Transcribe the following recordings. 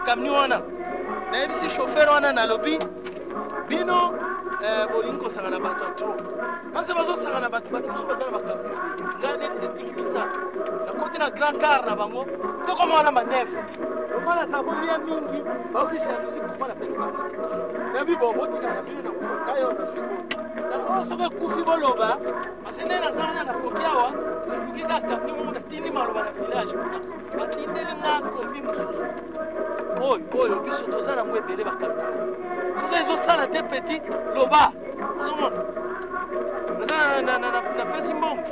Camion na bisi chauffeur wana na lobby bino bolingo sangana bato trop parce bazo sangana bato musu bazana ba camion ngade de tikimisa na côté na grand car na bango to comme wana manevre okala sa bolia mingi ba uri jalousie pour la pesa na bi bobo tika na bino na kufa yo na siko na osoka kufi boloba parce que na zana na kokiawa tukika camion na tini maloba na village batindeli nga kombi mususu oyo biso tozala ngo ebele bakamion soki ezosala te petit loba ozomona na pesi mbongo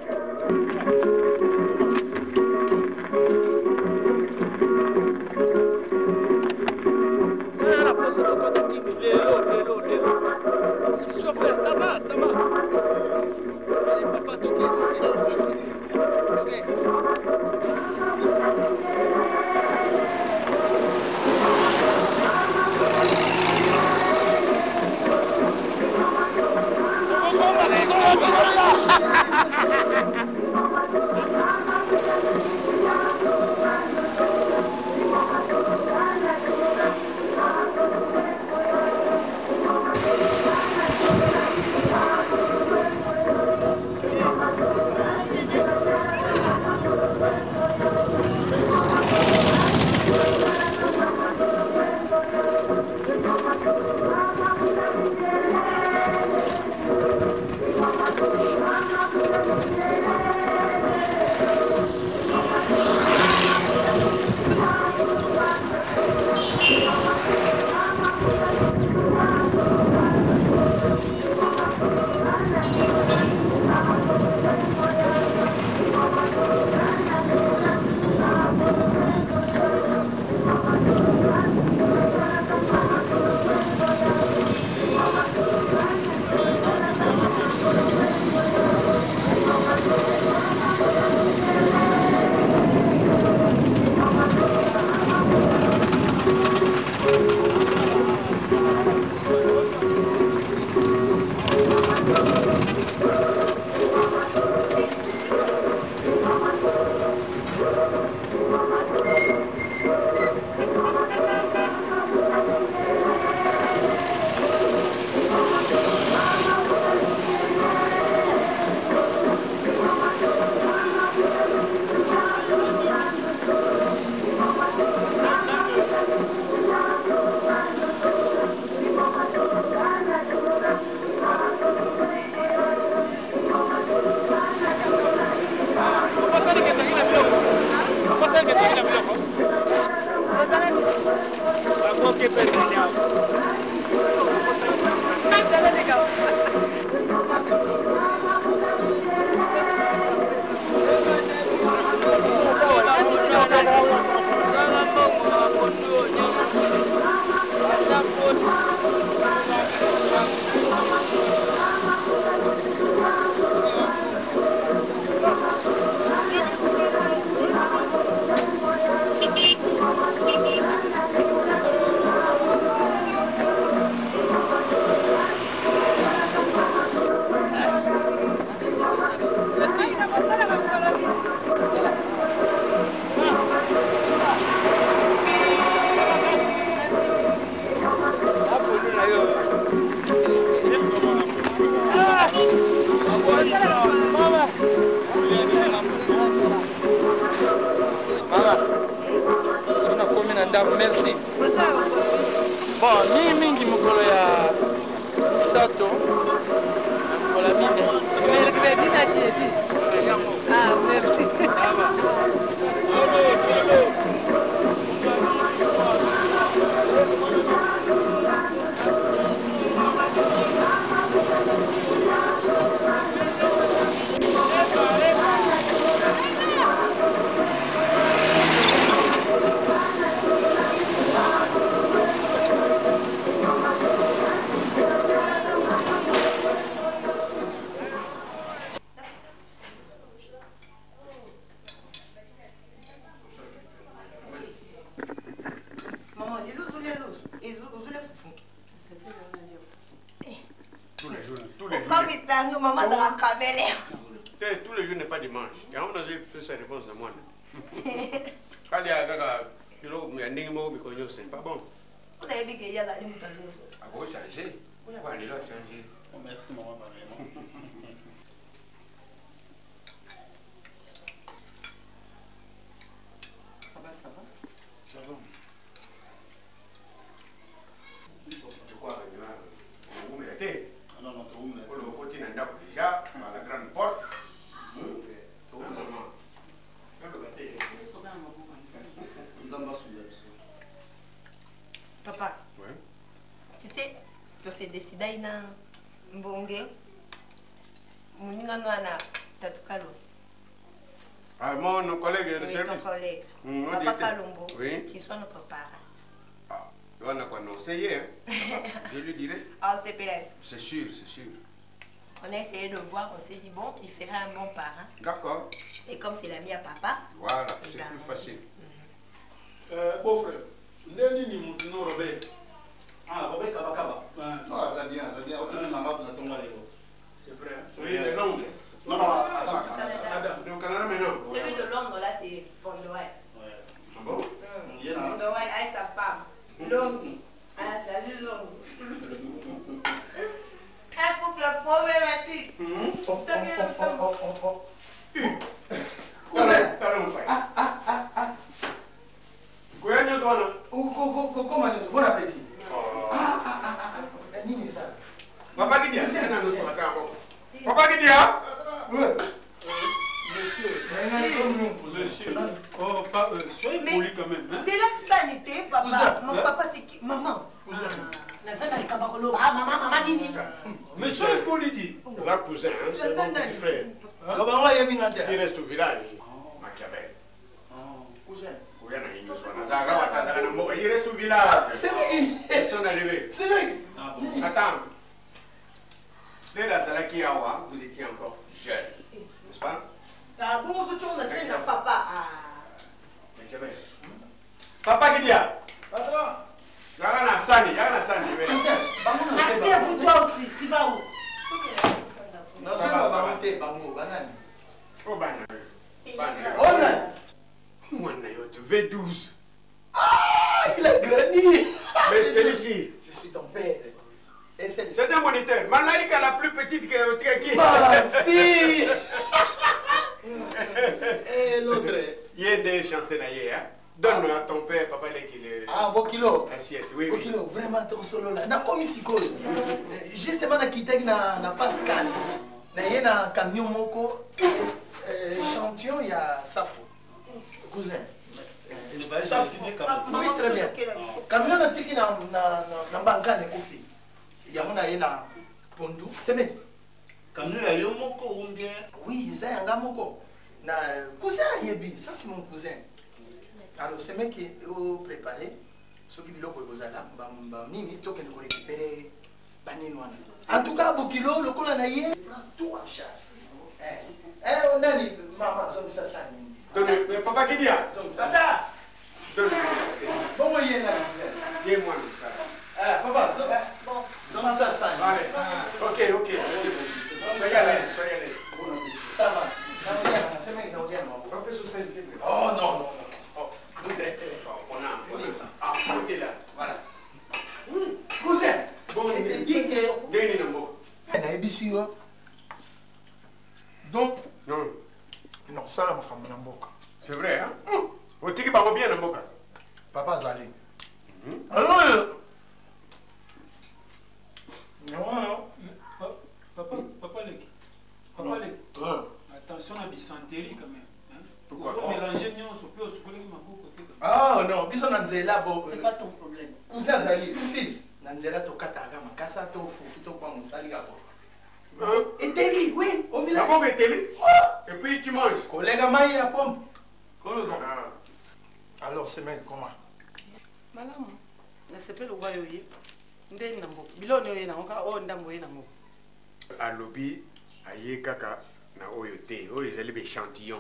na posa tokota kimi lelo chauffeur ça va allez papa toke nzoto pour la mine. Mercredi na jeudi. Ah, merci. Ça va. Maman, ça va cramer. Tous les jours n'est pas dimanche. Et on a fait sa réponse de moi. Quand il y a c'est pas bon. Vous avez vu qu'il y a des moutons. Ah, vous changez. Vous allez là changer. Merci, maman, vraiment. Ça va, ça va? Ça va. Je crois que vous mettez. Non, non, tu me Pour le côté déjà, par la grande porte. Papa, Oui. tu sais, tu sais décidé na mbonge. Mouninga noana tatukalo. Ah, mon collègue de Oui, service. ton collègue. On Papa dit- Kalombo, Oui. qui soit notre parent. Ah, on a quoi non, c'est hier. Je lui dirai. Ah, c'est peut-être. C'est sûr, c'est sûr. On a essayé de voir, on s'est dit, bon, il ferait un bon parent. D'accord. Et comme c'est l'ami à papa, Voilà, c'est évidemment. plus facile. Beau-frère, Ndeni ni Moutino Robert. Ah, Robert Kabakaba. Non, ça vient, ça vient. Aucune maman n'a tombé. C'est vrai. Hein? Oui, le Londres. Non, non, attends, Madame. Le Canada maintenant. celui de Londres, là, c'est Bondoy. Ah bon? Bondoy avec sa femme. Longue. Ah, salut Longue. Un couple problématique. Ce qui est le femme. Bon appétit. Nini ça? Papa qui dit Papa qui dit Monsieur. Oh, pas soyez Mais- poli quand même. Hein? C'est la sanité, papa. Cousin. Mon papa, c'est qui? Maman. Mais soyez poli, dit. Là, cousin, hein, c'est mon petit frère. Comment il y a bien à Il reste au village. Machiavel. Cousin. Il reste au village. C'est vrai. Ils sont arrivés. C'est vrai. Attends. Les Razalaki Awa, vous étiez encore jeune, n'est-ce pas? Ah, bon, on se tourne la scène, papa. Machiavel. Papa qui dit Papa. Yagana Sani. Cousin. Assieds-vous toi aussi. Tu vas où? Non, c'est pas bangoté, bango, banane. Oh, banane. Oh là. V12. Ah, il a grandi. Mais celui-ci, Je suis ton père. Et c'est c'est un moniteur. Malaïka la plus petite que qui? ma fille. Et l'autre. Il y a des chansons d'ailleurs. Donne à ton père, papa, qu'il est. Ah, Bokilo. Assiette, oui. Bokilo, vraiment ton solo là. Na komi sikoyo. Justement na kitaki na Pascal. Na ye na camion moko échantillon ya Safo. Cousin. Ça finit comme oui, très bien. Camion na tiki na mbangane kofi. Yango na ye na Pondu. C'est bien. Camion ya yo moko ou bien? Oui, ça yanga moko. Na cousin yebi, ça c'est mon cousin. Alors c'est mec qui est préparé. Ce qui biloko ekozala mbamba nini tokende ko récupérer banini wana. En tout cas Bokilo lokola na ye tout en charge. On a ni maman zone ça ça nini. Donne, papa qui dit Zone ça ta. Donne, Bon moyen là cousin. dis-moi ça. Papa zone bon zone ça ça. Allez, ok. Soyez à l'aise, soyez à l'aise. Ça va. C'est mec dans bien. On peut se sentir. Oh non. Cousin. On a. Ah, ok là. Voilà. Cousin. Bon, Je te dis que Deni Nambo. nayebi yo. Donc Non, nakosala makambo na mboka. c'est vrai, hein? Au tiki bango bien Namboka. Papa azali. Alors, biso na nzela bo. C'est pas ton problème. Cousin Zali, fils. Na nzela to kataga makasa to fufu to kwa musali kako. Et Teli, oui, au village. D'abord, Teli. Et puis tu manges. Collègue Maï à pomme. Alors, semaine, comment? Malamu. Na sepele wayoye. Ndeni nambo. Biloni yoye na oka o ndambo ye nango. Alobi aye kaka na oyo te. Oyo ezali be échantillon.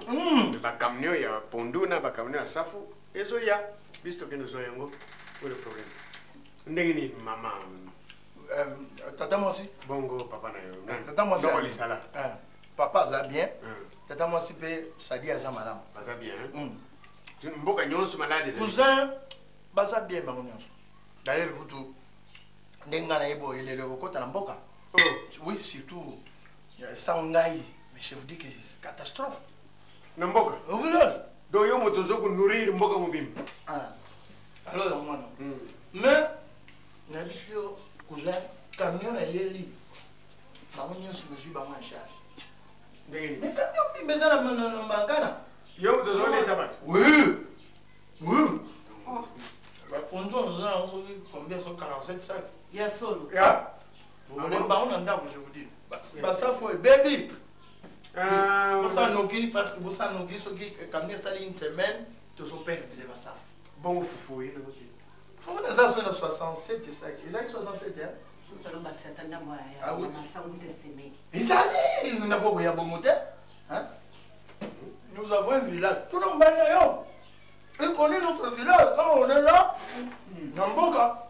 Ba camion ya ponduna, ba camion ya safu. Ezo ya. Bisto ke nozo yango. Pas le problème. Ndenge ni mama. Tata moi aussi. Bongo papa na yo. Tata moi aussi. Non, lisala. Papa ça bien. Tata moi aussi peut ça dit à ça madame. Pas ça bien. Tu mboka nyonso malade. Cousin baza bien bango nyonso. D'ailleurs vous tout ndenga na yebo ele le kokota na mboka. Oh, oui, surtout Sangai. Mais je vous dis que c'est catastrophe. Na mboka. Vous voulez? Do yo moto zo ku nourrir mboka mobimba. Alors moi non. Mais na bisio cousin camion na yeli. Bango nyonso me suis bango en charge. Ndenge ni. Mais camion bi bezana na mbangana. Yo moto zo le sabat. Oui. Oui. La pondon nous a combien sont 47 sacs. Il y a solo. Ya. Vous voulez pas on anda je vous dis. Bah ça faut baby. Bossa nogi parce que bossa nogi so qui camion sali une semaine tu so perdre de la saf. Bon fufu yi na moto. Faut na ça sur 67 sacs. Ils ont 67 hein. Ah oui. Ils allaient, nous n'avons pas de hein? Nous avons un village. Tout le monde est là. Ils connaissent notre village. Quand on est là, Namboka.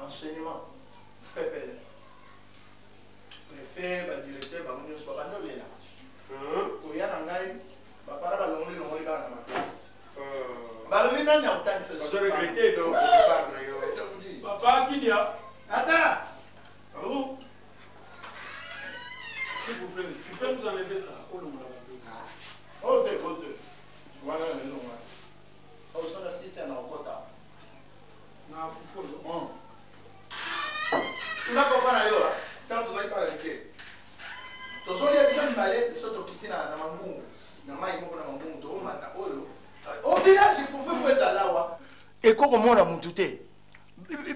Enseignement. Préfet, le directeur, on ne soit pas là. Pour y aller en Gaï, papa va l'ongler dans ma classe. Balmina n'a pas de On doit regretter donc Papa, qui dit? Attends. Oh. S'il vous plaît, tu peux nous enlever ça. Oh, non, Oh, voilà le nom. Oh, ça, c'est un encota. na fufu. Tu n'as pas parlé là. Tant que tu as parlé avec tu as dit que tu allais, tu as quitté na mangungu. Na mai moko na mangungu to mata oyo. Au village, il faut faire ça là. Et comment on a monté?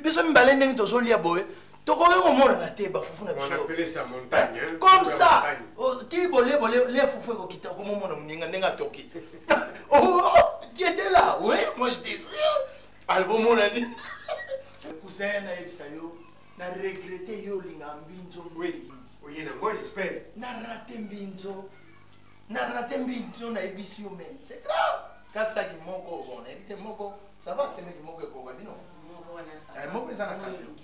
Biso mbale ndenge tozolia boye tokoki komona na te bafufu na biso. On appelait ça montagne. Comme ça. Ti bolé les fufu kokita komona muninga ndenga toki. Oh, tu étais là, oui, moi j'étais sûr. Album on a dit. Cousin na ebisa yo na regretter yo linga mbinzo. Oui. Oui, moi j'espère. Na raté mbinzo. Na raté mbinzo na ebisi yo men. C'est grave. Kasa ki moko bon, ebite moko, ça va c'est meki moko ko bino. Moko eza na kati.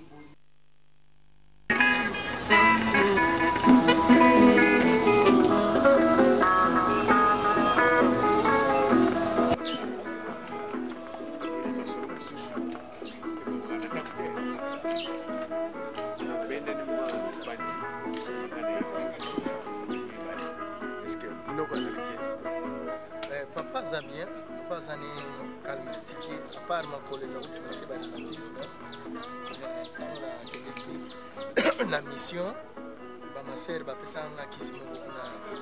Papa Zabien, Papa Zani calme tiki, à part ma collègue Zabou, c'est pas l'animatisme. On a la mission, ma sœur va passer en acquisition pour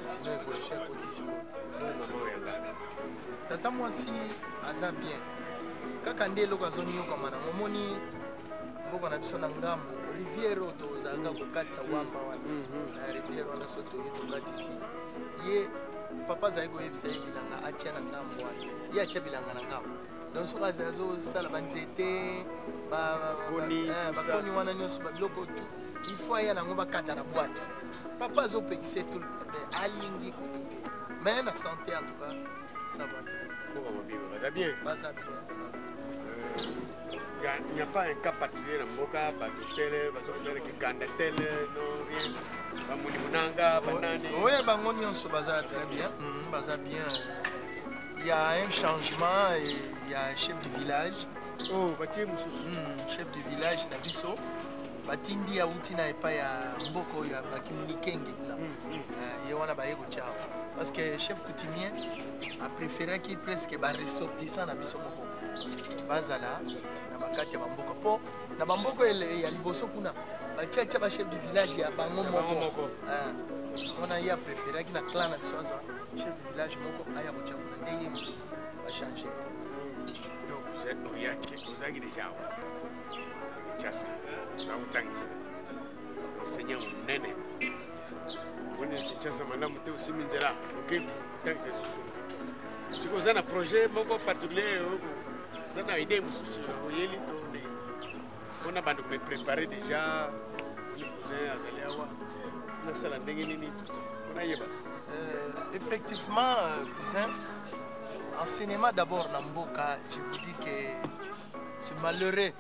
sinon évolution à côté sinon. Tata moi si Azabien, quand on est l'occasion de comme on a moni, beaucoup na biso na ngambo rivière to zanga kokatsa wamba wana rivière wana soto yeto katisi ye papa zaiko yebisa bilanga atia na ngambo wana ye atia bilanga na ngambo donc soka zazo sala banzete bakoni wana nyonso babiloko tu il faut aya nango bakata na boîte papa azopekisa tout alingi kutu te mais na santé en tout cas ça va bien. Il n'y a pas un cas particulier dans Mboka, Batutele, Batutele qui cande tel, non, rien. Bamunimunanga, Banani. Oui, Bangonion se base très bien. Il y a un changement et il y a un chef du village. Oh, Batie Moussous. Chef du village, Nabiso. Batindi Aoutina et pas ya Mboko, ya Bakimuni Kenge. Il y a un baïgo tchao. Parce que le chef coutumier a préféré qu'il presque ressortissant Nabiso Moko. Bazala. Bakati ya bamboko po na bamboko ya liboso kuna batia tia ba chef du village ya bango moko on a ya préféré ki na clan na biso chef du village moko aya ko chakuna ndenge va changer. Donc vous avez déjà Kinshasa, vous avez Tangisa, enseignant Nene. Vous avez Kinshasa, madame, vous avez aussi Minjala, ok? Tangisa. Si vous avez un projet particulier, vous avez une idée, on a me préparé déjà, vous avez tout ça. Effectivement, cousin, enseignement d'abord Namboka, je vous dis que c'est malheureux.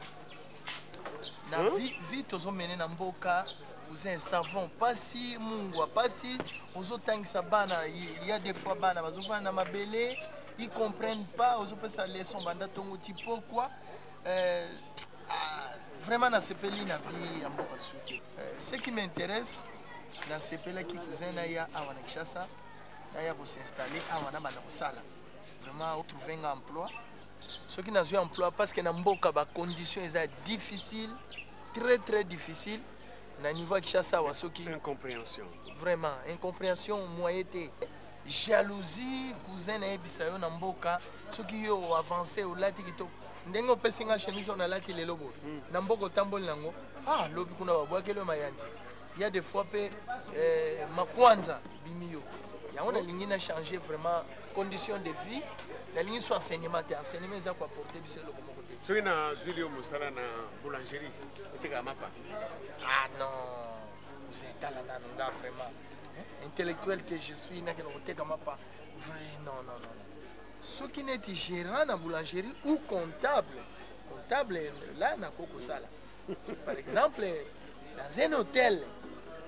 La vie tous mené Namboka, vous êtes savant, pas si mungwa, pas si aux autres sabana, il y a des fois bana, bazofana mabele, ils comprennent pas, aux autres ça leçon banda tongo tipo pourquoi. Vraiment dans ce pays la vie en beaucoup de ce qui m'intéresse dans ce pays là qui cousin ya awana Kinshasa ya pour s'installer awana bana sala vraiment trouver un emploi ceux qui n'ont pas emploi parce que na mboka ba conditions est difficile très difficile na niveau Kinshasa wa ceux qui incompréhension vraiment incompréhension moyenté jalousie cousin na ebisa yo na mboka ceux qui yo avancé au lati qui ndengo pesinga chemise on a lati lelo bo na mboko tamboli nango lobi kuna babwakelo mayanti il y a des fois pe makwanza bimiyo ya on a lingina changer vraiment conditions de vie la ligne soit enseignement ça quoi porter biso le comme côté soki na Julio Musala na boulangerie eteka mapa non vous êtes là là vraiment intellectuel que je suis na que oteka mapa vrai non ce qui n'est gérant dans la boulangerie ou comptable là na koko sala par exemple dans un hôtel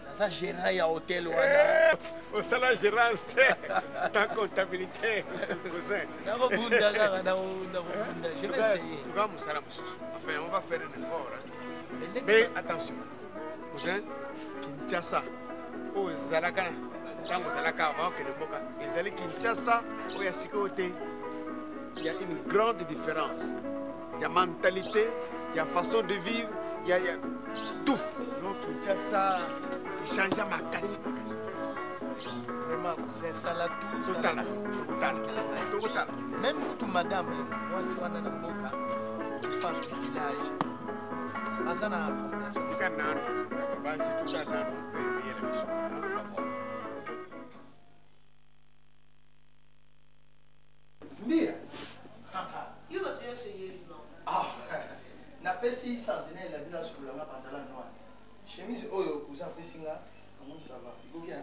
dans un gérant ya hôtel wana au salaire gérance ta comptabilité cousin je vais essayer enfin on va faire un effort mais attention cousin Kinshasa au Zalakana tant que Zalaka avant que le Boka les allez Kinshasa au Yasikote il y a une grande différence. Il y a mentalité, il y a façon de vivre, il y a tout. Donc Kinshasa qui change ma casse. Vraiment, cousin, ça là tout. Total. Même tout madame, moi si on a un Boka, une femme du village. Bazana compréhension. Tout à l'heure, on peut payer la mission. Mia. Na pesi centenaire la bina sur la pantalon noir. Chemise oyo cousin pesinga, comment ça va? Ikokia?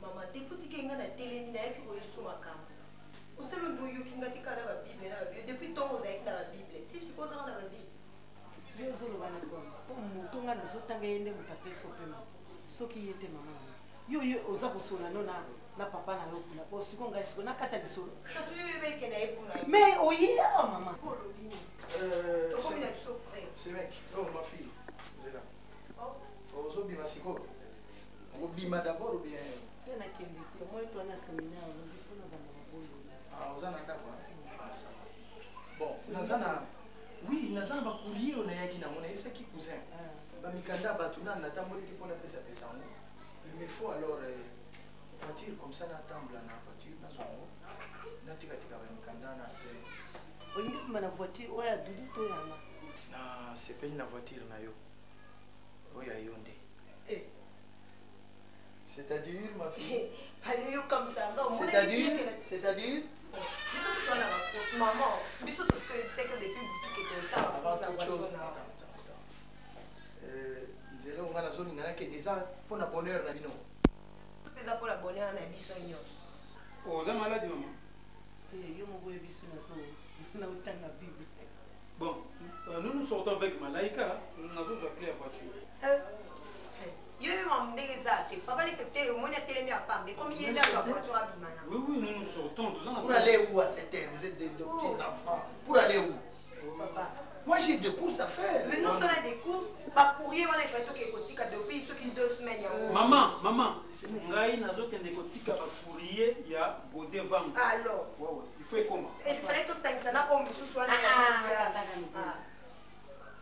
Maman, depuis que tu as télé, tu as vu sur ma cam. Au seul endroit où tu as dit la Bible, depuis ton vous avez la Bible. Tu sais quoi dans la Bible? Les autres vont na zotanga yende mutapeso pema. Soki yete mama. Yo oza kosona nona na papa na yo kuna. Bo siko ngai siko na kata lisolo. Kaso yo beke na epuna. Mais oye mama. C'est mec, oh ma fille, c'est là. Oh, so bima siko. On bima d'abord ou bien? Tena kende. Moi toi na séminaire, on dit faut na bana maboyo. Ozana ndako. Ça va. Bon, nazana oui, nazana ba courrier on a yaki na mona yebisa ki cousin. Ba mikanda batuna na tamboli ki pona pesa ngo. Il me faut alors voiture comme ça na tambla na voiture na zongo. Na tika ba mikanda na après. Olingi kuma na voiture oya dudu to yanga. Na sepeli na voiture na yo. Oya yonde. C'est-à-dire ma fille. Allez yo comme ça. C'est-à-dire maman, bisous tout ce que c'est que des filles qui étaient ça. Avant toute chose. Nzela on a zone ngana ke déjà pour la bonheur na bino. Pesa pour la bonheur na biso nyo. Aux malades maman. Yo mo boye biso na so na utanga Bible. Bon, nous sortons avec Malaika, nous avons appelé la voiture. Yo m'a dit ça, papa dit que tu es mon télé à Pambe, comme il est dans la voiture à Bimana. Oui, nous sortons tous ensemble. Pour aller où à cette heure? Vous êtes de petits enfants. Pour aller où? Papa. Moi j'ai des courses à faire. Mais non seulement des courses, pas courrier, on a l'impression qu'il y a depuis ce qui 2 semaines. Maman, ngai nazokende kotika ba courrier ya Godé Vang. Alors. Ouais, il fait comment? Il fallait que ça ça n'a pas mis sous soi là.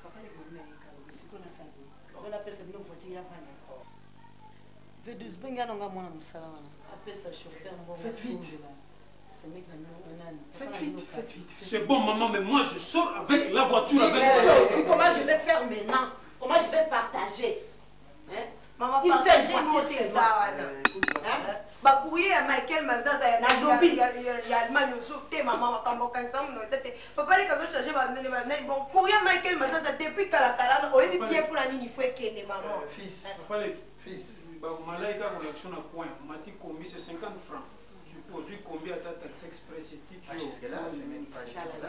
Papa les bonne ka bisiko na sago. On a pesa bino voiture ya vana. Vedus benga nonga mona musala wana. Apesa chauffeur mbo. Faites vite. C'est Faites vite, faites vite. C'est bon, maman, mais moi je sors avec la voiture. Avec Mais toi. toi aussi, comment je vais faire maintenant? Comment je vais partager? Maman, Une partagez seule mon voiture tesson. seulement. Bakuye ya Michael Mazaza ya Allemagne te maman makambo kanisa muno tete papa les kazo changer ba nene bon courir Michael Mazaza depuis kala oyebi bien pour la nini faut ekende maman Fils. Papa les Fils. malaika collection à point. Mati commis c'est 50 francs. Suppose combien ta taxe express et tic. Jusque là, c'est même pas jusque là.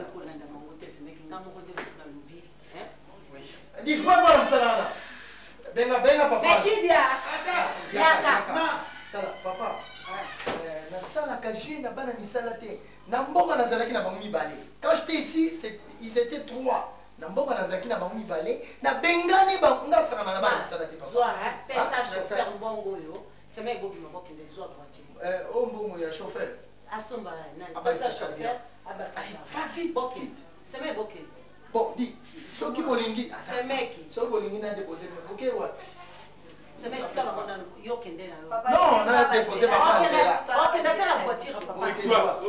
Oui. Dis quoi moi ça Benga papa. Tala papa. Na sala ka j'ai na bana misala te. Na mbonga nazalaki na bango mibale. Quand j'étais ici, ils étaient 3. Na mbonga nazalaki na bango mibale. Na bengani ba ngasaka na bana misala te papa. Zoa, pesa chauffeur mbongo yo. C'est même bobi mako kende zoa voiture. Oh mbongo ya chauffeur. Asomba na Aba pesa ça chauffeur abati. Va vite, vite. C'est même boké. Bon, dis, ceux qui bolingi. C'est mec. Ceux qui bolingi na déposé le bouquet ouais. C'est mec ça va yo kende na. Non, on a déposé papa. OK, d'accord la voiture papa. Victoire.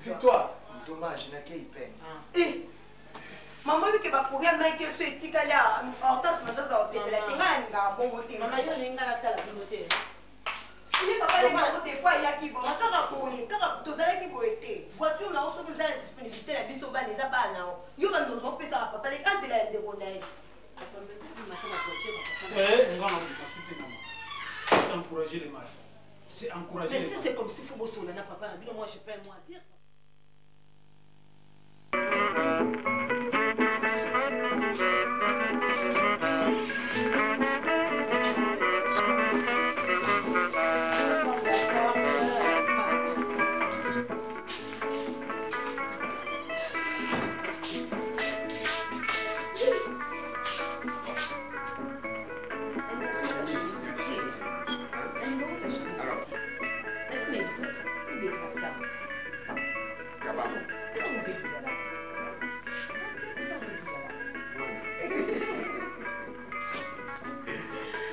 Victoire. Dommage, n'a qu'à y peine. eh maman lui que ba courir Michael so etikali Hortense Mazaza osepela tenga nga bongo te Mama yo linga na tala bimote. il papa les bango te kwa ya ki bonga kaka tozalaki boye te voiture na oso vous avez disponibilité la biso bana eza bana yo bando zopesa papa les azela ya ndeko na ye C'est encourager les mâles. C'est encourager Mais les si mâles. c'est comme si faut bosser na papa na bino moi je peux un mot à dire.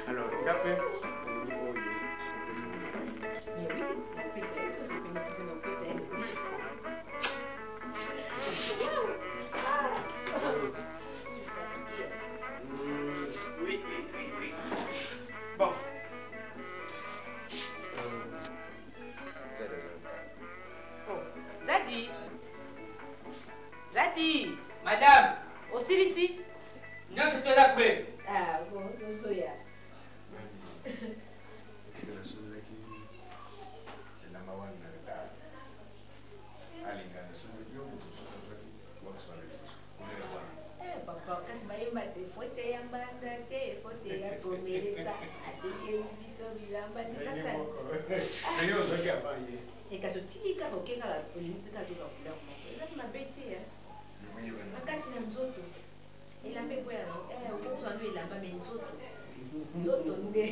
Alors, Ngapé, oui. Bon. Zadi. Zadi. Madame. Aussi ici. Non, c'était là près. Ah bon, nous sommes là. Papa, kasi bayemba te fote ya mbanda te fote ya komelesa ateke biso bilamba nikasala. Kasi otilika okenga olingi kaka toza couleur moko ezali mabe te makasi na nzoto elamba ebo yango okozwa ndo elamba me nzoto nde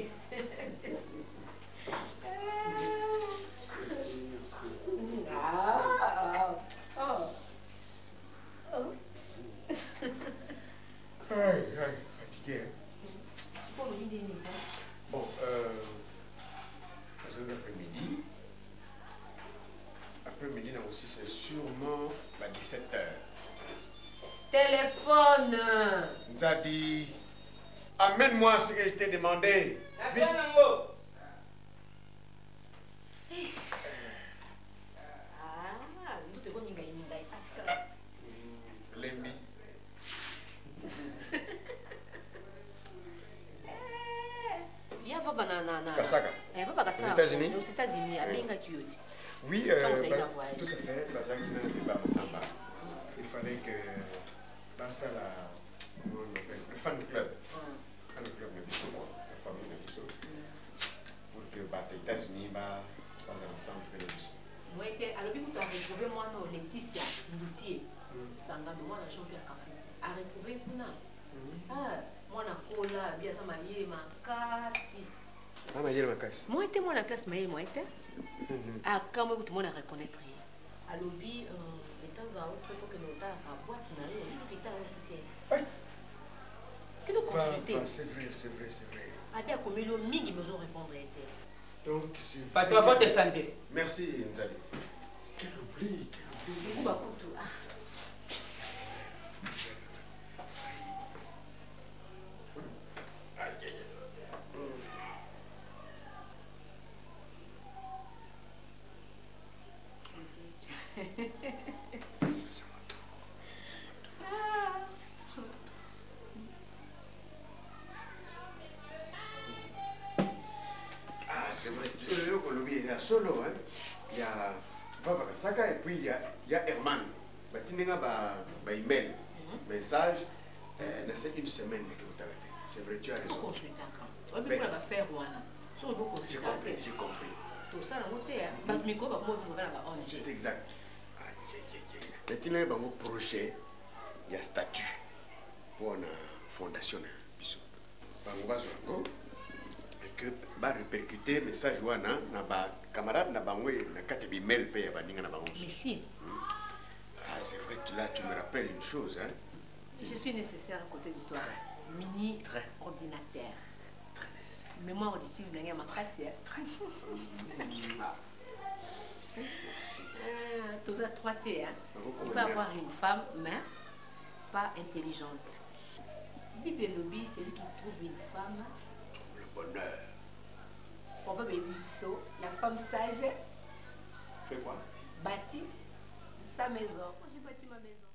Fatigué. Bon, l'après-midi. Après-midi, aussi, c'est sûrement à 17h. téléphone. Nzadi, amène-moi ce que je t'ai demandé. Vite. Lembi. Kasaka. Aux États-Unis. Aux États-Unis, à Bengakioti. Oui, tout à fait. Il fallait que passe à le fan club. Fan club de moi, la famille de pour que les États-Unis passent ensemble. Moi, alors, tu as retrouvé moi, Laetitia, Loutier, Sanga, moi, la championne café. A retrouvé Kuna. Moi, la cola, bien ça, maïe, ma casse. Ah, maïe, ma casse. Moi, j'étais moi, la classe maïe, moi, j'étais. Ah, quand moi, tout le monde a reconnaître. À l'objet, de temps à autre, il faut que nous ayons la boîte, il faut que nous ayons que nous consulter. C'est vrai. Ah bien, comme il mingi besoin répondre. Donc, Pas de votre santé. Merci, Nzali. Quelle oublie. C'est vrai, il y a Solo, hein? Il y a Vava Saka et puis il y a Herman. Il y a un email, message, c'est une semaine que vous avez. C'est vrai, tu as raison. J'ai compris. C'est exact. Maintenant, il y a un projet, il y a un statut pour la fondation. Et que va répercuter le message à camarade na kati mail pe ya baninga na bango. Ah, c'est vrai, là tu me rappelles une chose, hein. Je suis nécessaire à côté de toi. Mini ordinateur. Très nécessaire. Mémoire auditive dernière ma trace. Merci. Tous à 3T, hein. Tu peux avoir une femme, mais pas intelligente. Bibi Lobby, c'est lui qui trouve une femme. Trouve le bonheur. Papa Baby So, la femme sage. Fais quoi? Bâtit sa maison. Moi, j'ai bâti ma maison.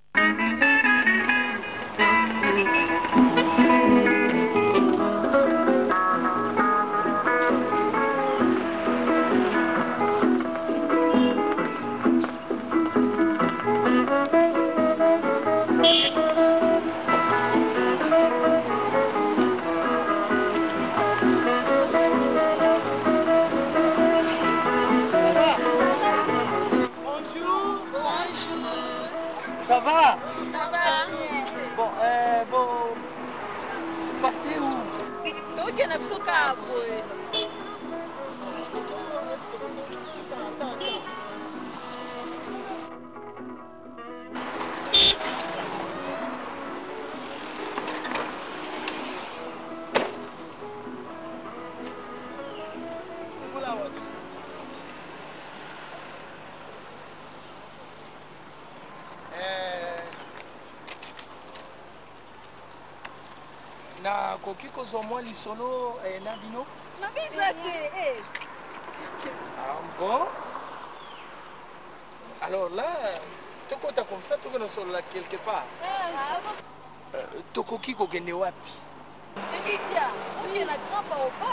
Ça va? Ça va. Bon, c'est parti où? Ok, n'a pas na koki kozwa mwa lisolo na bino na biza te. Ah bon? Alors là, tokota comme ça, tokona solola quelque part. Tokoki kokende wapi? Elikia, oye na grand baoba.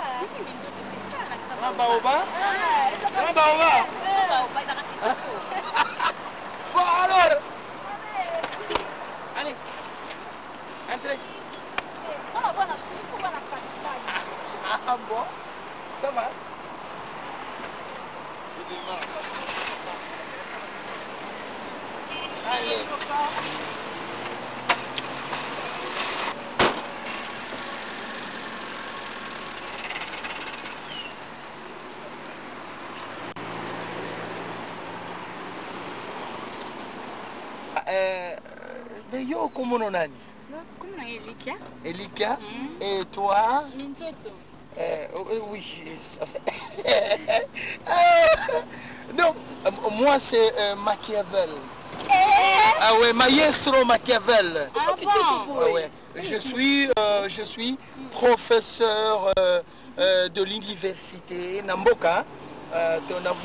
Grand baoba? Grand baoba? Bon alors, allez, entrez. Ah bon? Ça va? Allez. Mais yo, comment on a? Comment Elikia? Elikia? Et toi? Ninjoto. Oui, ça fait. Non, moi c'est Machiavel. Ah ouais, Maestro Machiavel. Ah bon? Ah ouais. Je suis professeur de l'université Namboka.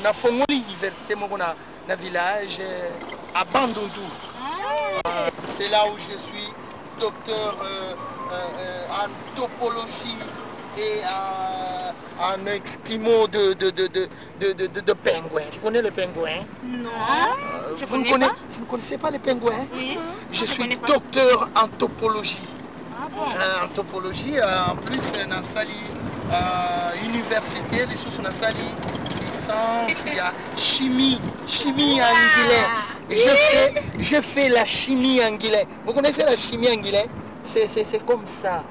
Na fongo l'université na village à Bandundu. C'est là où je suis docteur en topologie et en esquimau de pingouins. Tu connais les pingouins? Non. Vous ne connaissez pas les pingouins? Oui. Je suis docteur en topologie. Ah bon? En topologie, en plus, dans sali université, les sous dans sali licence, il y a chimie anglais. Je fais la chimie anglais. Vous connaissez la chimie anglais? C'est comme ça.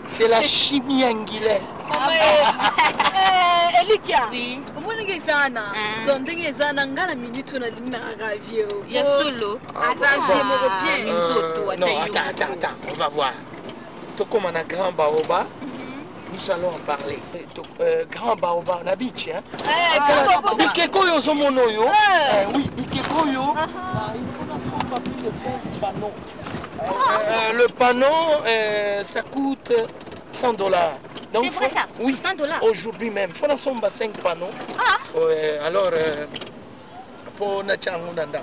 C'est la chimie anglais. Elikia, umunenge sana. Ndenge sana ngala minute na lina ravio. Ya solo. Asante mo bien. Non, attends, on va voir. Tout comme on a grand baoba. Nous allons en parler. Grand baobab, na beach, hein? Bikeko yo zomono yo. Oui, bikeko yo. Il faut pas plus de 5 panneaux. Le panneau, ça coûte $100. Donc, c'est vrai ça? Oui, $100. Aujourd'hui même. Il faut 5 panneaux. Alors, pour Nachangu Nanda.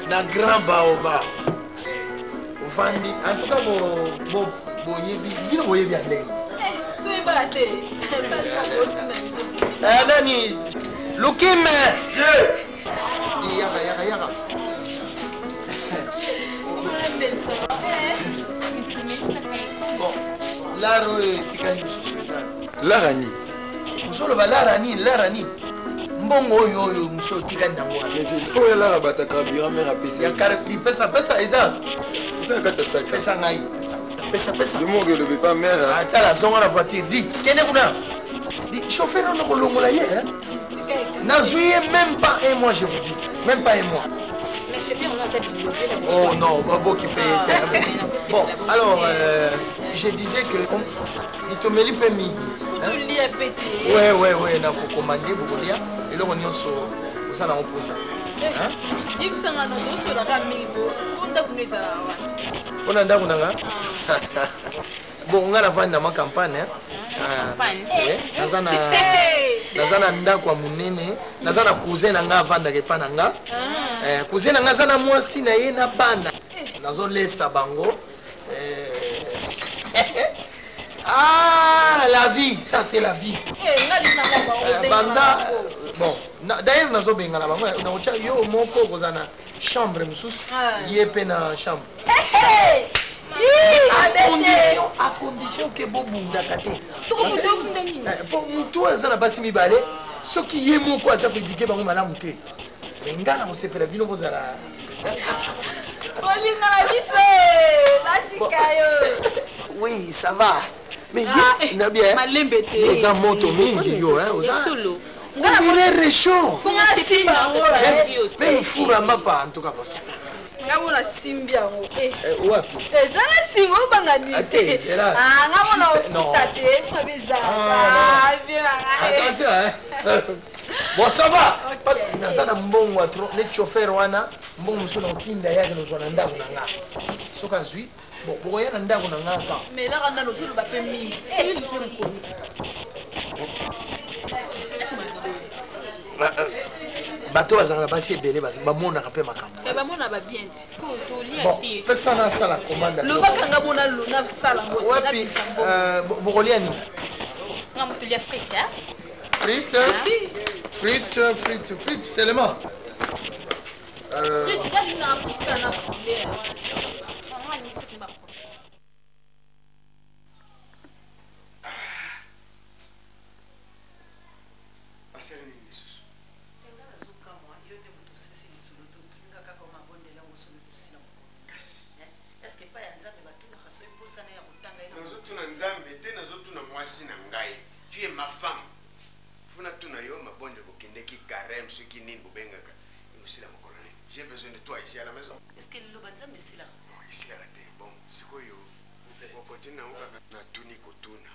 Na grand baobab. Ofandi, en tout cas, boyebi ande. Nani, Lukim. Yaka. Bon, laro tikani Larani. Musolo ba larani. Mbongo oyo muso tikani nango. Oyo lara bataka birame rapesi. Ya karapi pesa eza. Ça kata saka. Pesa ngai. Pesa. Le monde ne veut pas mère. Attends la zonga la voiture dit. Kene kuna. Dit chauffeur on ko longola ye hein. Na juillet même pas un mois je vous dis. Même pas un mois. Mais je sais bien on a fait Oh non, Babo qui paye. Bon, alors je disais que Itomeli peut mi. Ouais, na ko commander bokolia et là on y so ça na on ça. Hein? Il s'en a non sur la camibo. On a connu ça là. On a ndako nanga. Bon, on a la vendre dans ma campagne nazana ndako ya munene nazana cousin nanga vanda ke pananga cousin nanga zana mwasi na ye na bana nazolesa bango la vie, ça c'est la vie. Banda, bon, d'ailleurs nazo benga na bango na ocha yo moko kozana chambre mususu yepe na chambre. À condition que bobunda kate. Pour mutu azana basi mibale, soki ye moko aza ko éduquer bango malamu te. Ngana ko sepela bino kozala. Oui, ça va. Mais il a bien. Nous avons moto mingi yo hein, on dirait réchaud. Même foura mapa en tout cas pour ça. Ngabona simbi yango wapi ezala singo bangani ngabona ofutate mabezala attention hein. Bon ça va nazana mbongo atro le chauffeur wana mbongo muso na kinda yake no zwana ndaku nanga soka zui bon boya na ndaku nanga ka mais là kana no solo ba pemi bato bazala basi ebele basi bamonaka mpe makambo bamona babien ti bon pesa na sala commande lobaka nga mona lona sala wapi bokolia nini ngamutulia frite frite seulement frite kali na aputa na poulet Tu es ma femme. J'ai besoin de toi ici à la maison. Est-ce que le banza me sila? Ici la raté. Bon, c'est quoi yo? On continue na tuni kotuna.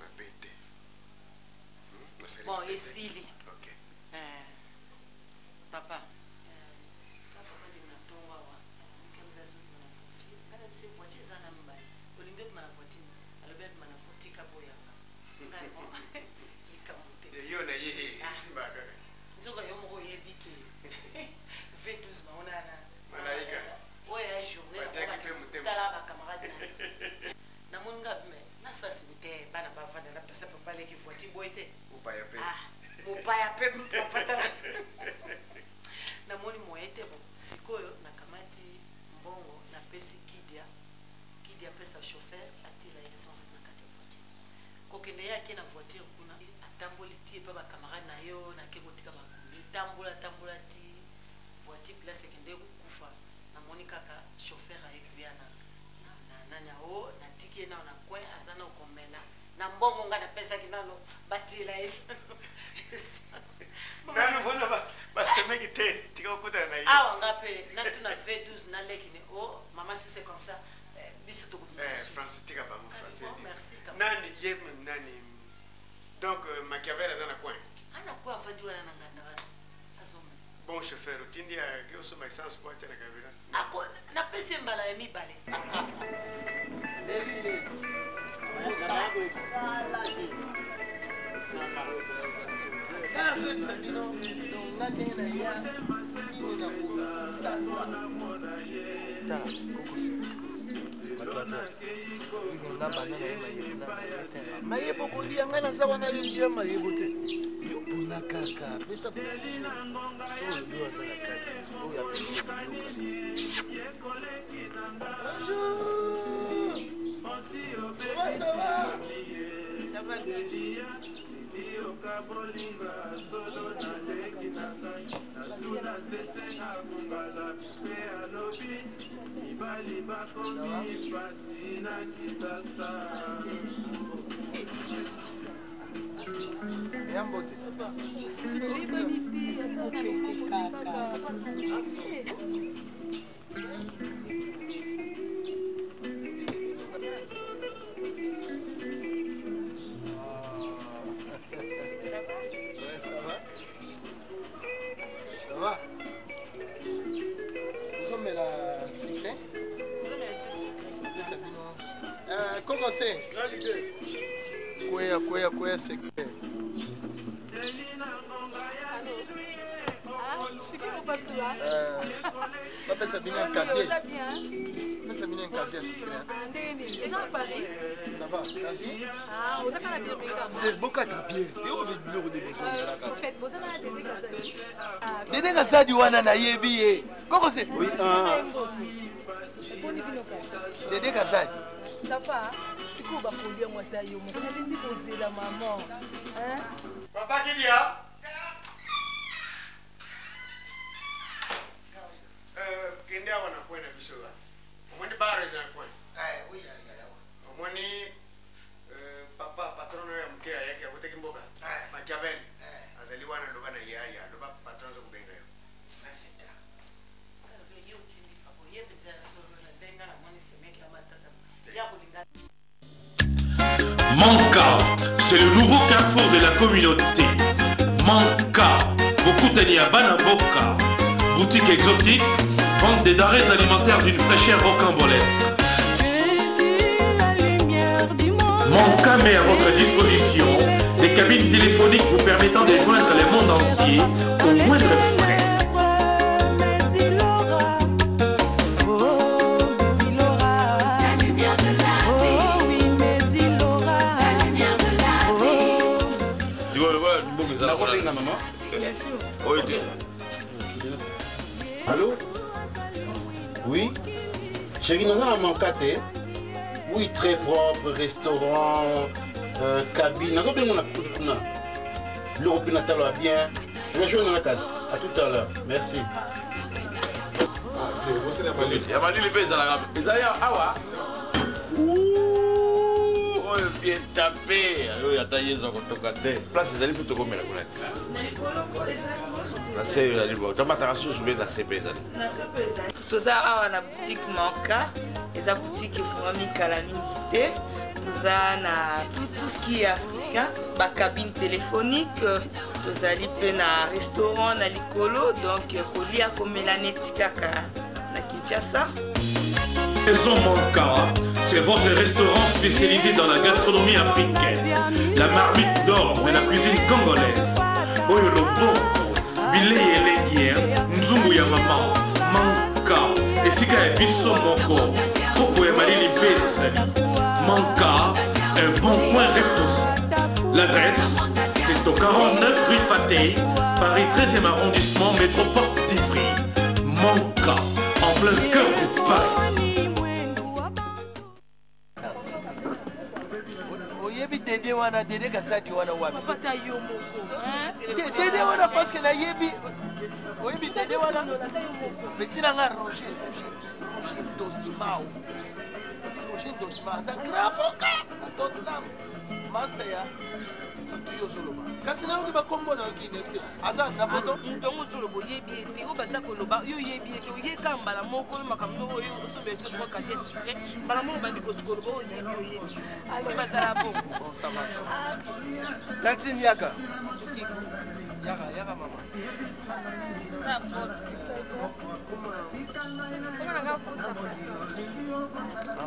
Ma bête. Bon, et Sili. Ok. Papa. namoni moyete bo sikoyo nakamati mbongo na pesi kidia pesa chauffeur atila essence na kati voiture kokende yake na voiture kuna atamboli tie pa bakamarade na yo na ke kotika bakundi tambola ti voiture place kende kukufa namoni kaka chauffeur ayekuya na nanya o na tiki na kwe azana ukomela na mbongo nga na pesa kinano batila nani bona ba semeki te tika okuta na yi awa ngape na tuna V12 na lekine oh maman si c'est comme ça biso to Francis tika ba mo français merci nani ye nani donc Machiavel dans la coin ana kwa fadi wana nganda wana azoma bon chauffeur utindi ya ke usoma essence kwa tena kavira ako na pesa mbala ya mibale Nana sabino ngate na ya ini na kusasa ta kokose matata ngo na bana na mayebo na mayebo ko ndi ngana sawa na yindia mayebo te yobona kaka pesa position so le doa sana kati o ya pesa yoka ça va Comment c'est? Quoi c'est que? Papa Sabine un casier. Papa Sabine un casier secret. Ça va, casier? Ah, vous avez la bière. C'est beaucoup de bière. Tu as oublié de nous besoin là. En fait, vous avez la Dédé Kazadi. Dédé Kazadi wana na yebi. Comment c'est? Oui, Dédé Kazadi. Ça va? C'est quoi va coller moi taillot? Moi, on a dit que c'est la maman. Hein? Papa qui dit ah? Kende wana kwenda bisoba. Omoni bare za kwa. Oui ya lawa. Omoni papa patron ya mkea yake akutaki mboga. Machiavel. Azaliwa na loba na yaya, loba patron za kubenga yo. Sasa. Yo tindi papo yebeta solo na denga na moni semeki amatata. Ya kulinga. Manka, c'est le nouveau carrefour de la communauté. Manka, Bokutani à Banamboka, boutique exotique, vente des denrées alimentaires d'une fraîcheur rocambolesque. Manka met à votre disposition des cabines téléphoniques vous permettant de joindre le monde entier au moindre frais. Allô? Oui? Chérie, nous avons manqué. Oui, très propre, restaurant, cabine. Nous avons bien l'Europe natale bien. Je vais jouer dans la case. À tout à l'heure. Merci. Bien tapé, alors ata yezo kotoka te. Place ezali plutôt comme la boulette. Na se ezali bo. Tomata kasusu be na sepe ezali. Na sepe ezali. Toza awa na boutique Manka, eza boutique efungwami kala mingi te. toza na tout ce qui est africain, ba cabine téléphonique, tozali pe na restaurant na likolo, donc kolia komela neti kaka na Kinshasa. Maison Manka, c'est votre restaurant spécialisé dans la gastronomie africaine, la marmite d'or de la cuisine congolaise. Oyo loboko, bilei elengi, nzungu ya mama, Manka, esika ya biso moko, koko ya malili pesali. Manka, un bon coin reposant. L'adresse, c'est au 49 rue Patey, Paris 13e arrondissement, métropole d'Ivry. Manka, en plein cœur de Paris. Dede wana dede kasadi wana wapi dede wana parce que na yebi oyebi dede wana betina nga Roger Dosimao ça grave ka Tottenham Marseille tuyo soloba kasi na ngi bakombo na okine bite asa na poto ndongo solobo yebi ete o basa koloba yo yebi ete o yeka mbala moko makamno oyo so beto ko kaje sucré mbala moko bandi ko skolobo yebi asi basala bo ça va Tantine yaka mama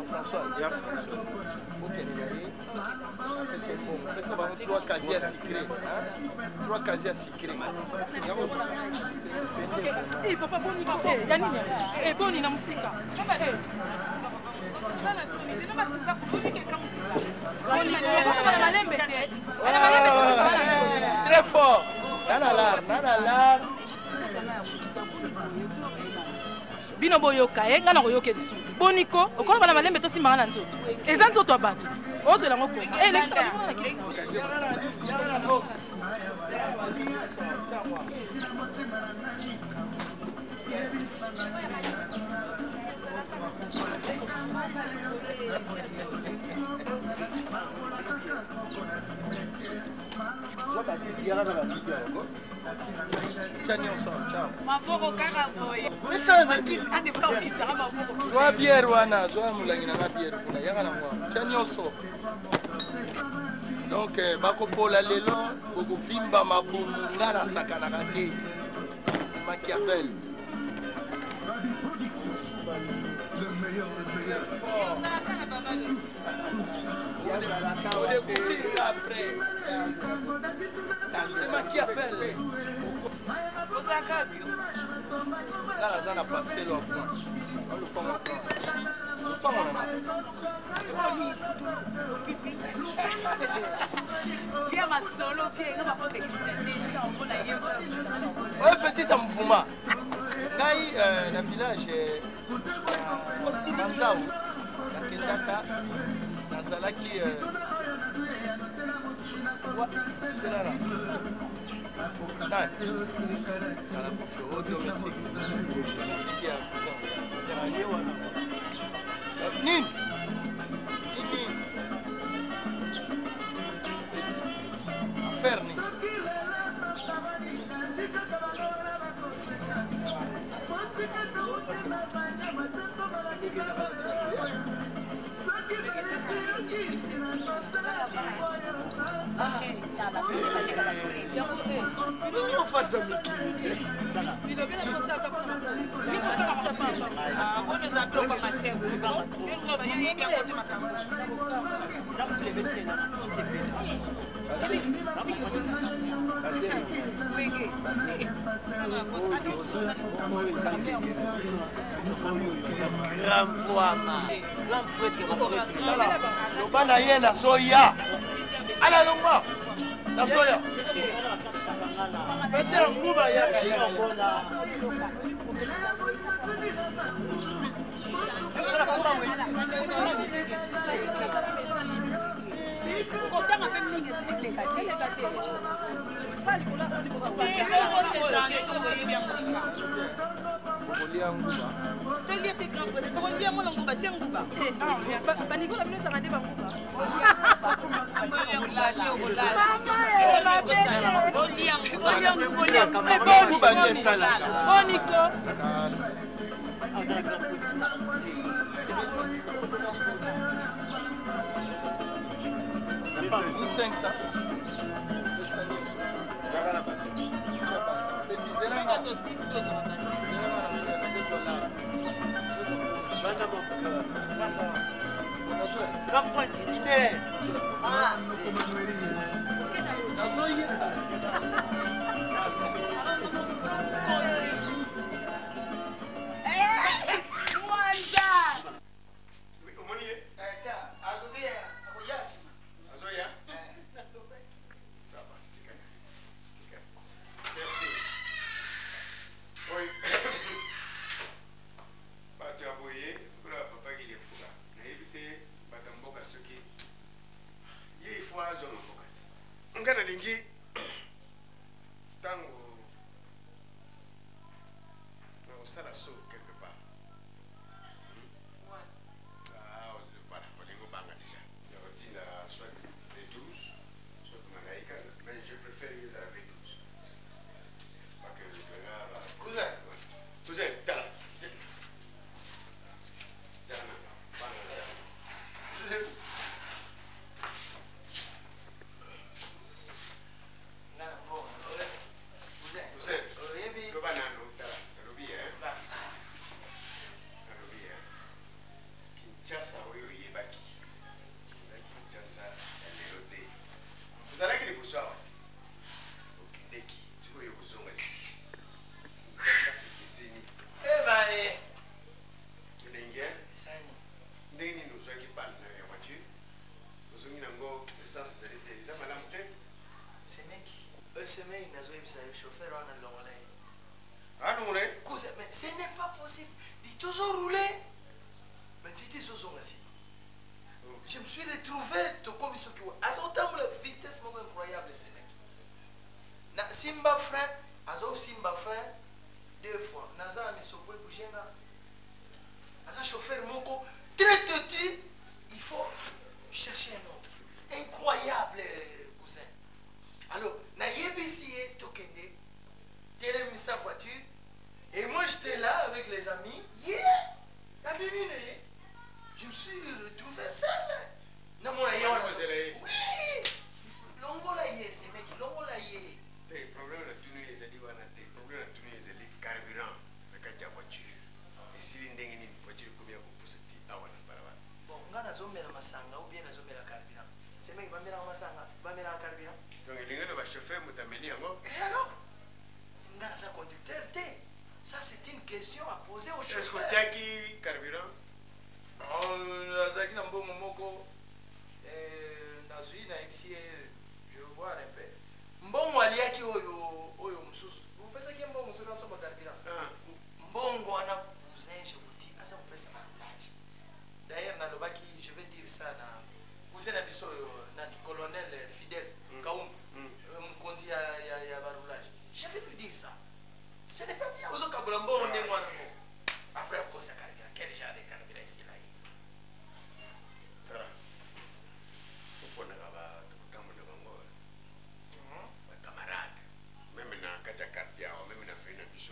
François, ok, c'est bon. Ça va 3 casiers sucrés, hein? 3 casiers sucrés. Eh papa boni, yanini? Eh boni na musika. Très fort. Nana. Bino boyoka nga na koyoka lisu boniko okola bana malembe to simanga na nzoto eza nzoto abatu ozela ngoko Zoa bière wana, zoa mulangi na bière kuna yaka na mwa. Chanyoso. Donc bakopola lelo bokuvimba mabunu ngala sakanaka te. C'est Machiavel. Le meilleur on découvre après. C'est Machiavel. Là, la zone a passé l'eau. On le prend encore. Oui, petit Amfouma. La village est Manzao, la Kendaka, la Zalaki. C'est là. Nini? Affaire ni. Lobana ye na soya. Ala longwa. Na soya. Petira nguba yaka yaka. 500. Ce n'est pas possible. Dis toujours rouler. Mais tu dis toujours aussi. Je me suis retrouvé comme ce qui a autant de vitesse incroyable ce mec. Na Simba frère, azo Simba frère 2 fois. Naza mi sokwe kujenga. Aza chauffeur moko très têtu, il faut chercher un autre. Incroyable cousin. Alors, na yebisi tokende, télé sa voiture. Et moi j'étais là avec les amis. Yeah! Je me suis retrouvé seul. Non, mon aïe, oui! Longola yé, ces mecs, longola yé. Le problème de tout nous, c'est le carburant. Le voiture. Et si l'on a une voiture, combien vous poussez à bon, on a un masanga ou bien un carburant. Ces mecs, va mettre un masanga, va mettre un carburant. Donc, il y a un chauffeur, vous t'amenez et alors? On a un conducteur, ça, c'est une question à poser au chauffeur. Est-ce que tu as qui carburant? Zaki Nambo Momoko, Nazui, Naipsi, je vais voir un peu. Mbongo aliaki oyo mususu. Vous pensez qu'il y a un bon mususu dans son carburant? Mbongo ana cousin, je vous dis, ça vous fait ça partage. D'ailleurs, dans le baki, je vais dire ça, cousin Nabiso, colonel fidèle, Kaoum, Mkonzi ya baroulage. Je vais lui dire ça. Ce n'est pas bien aux autres Kabulambo, on est moins. Après, on pose carburant. Quel genre de carburant ici là? Camarade, même dans le quartier, même dans le village,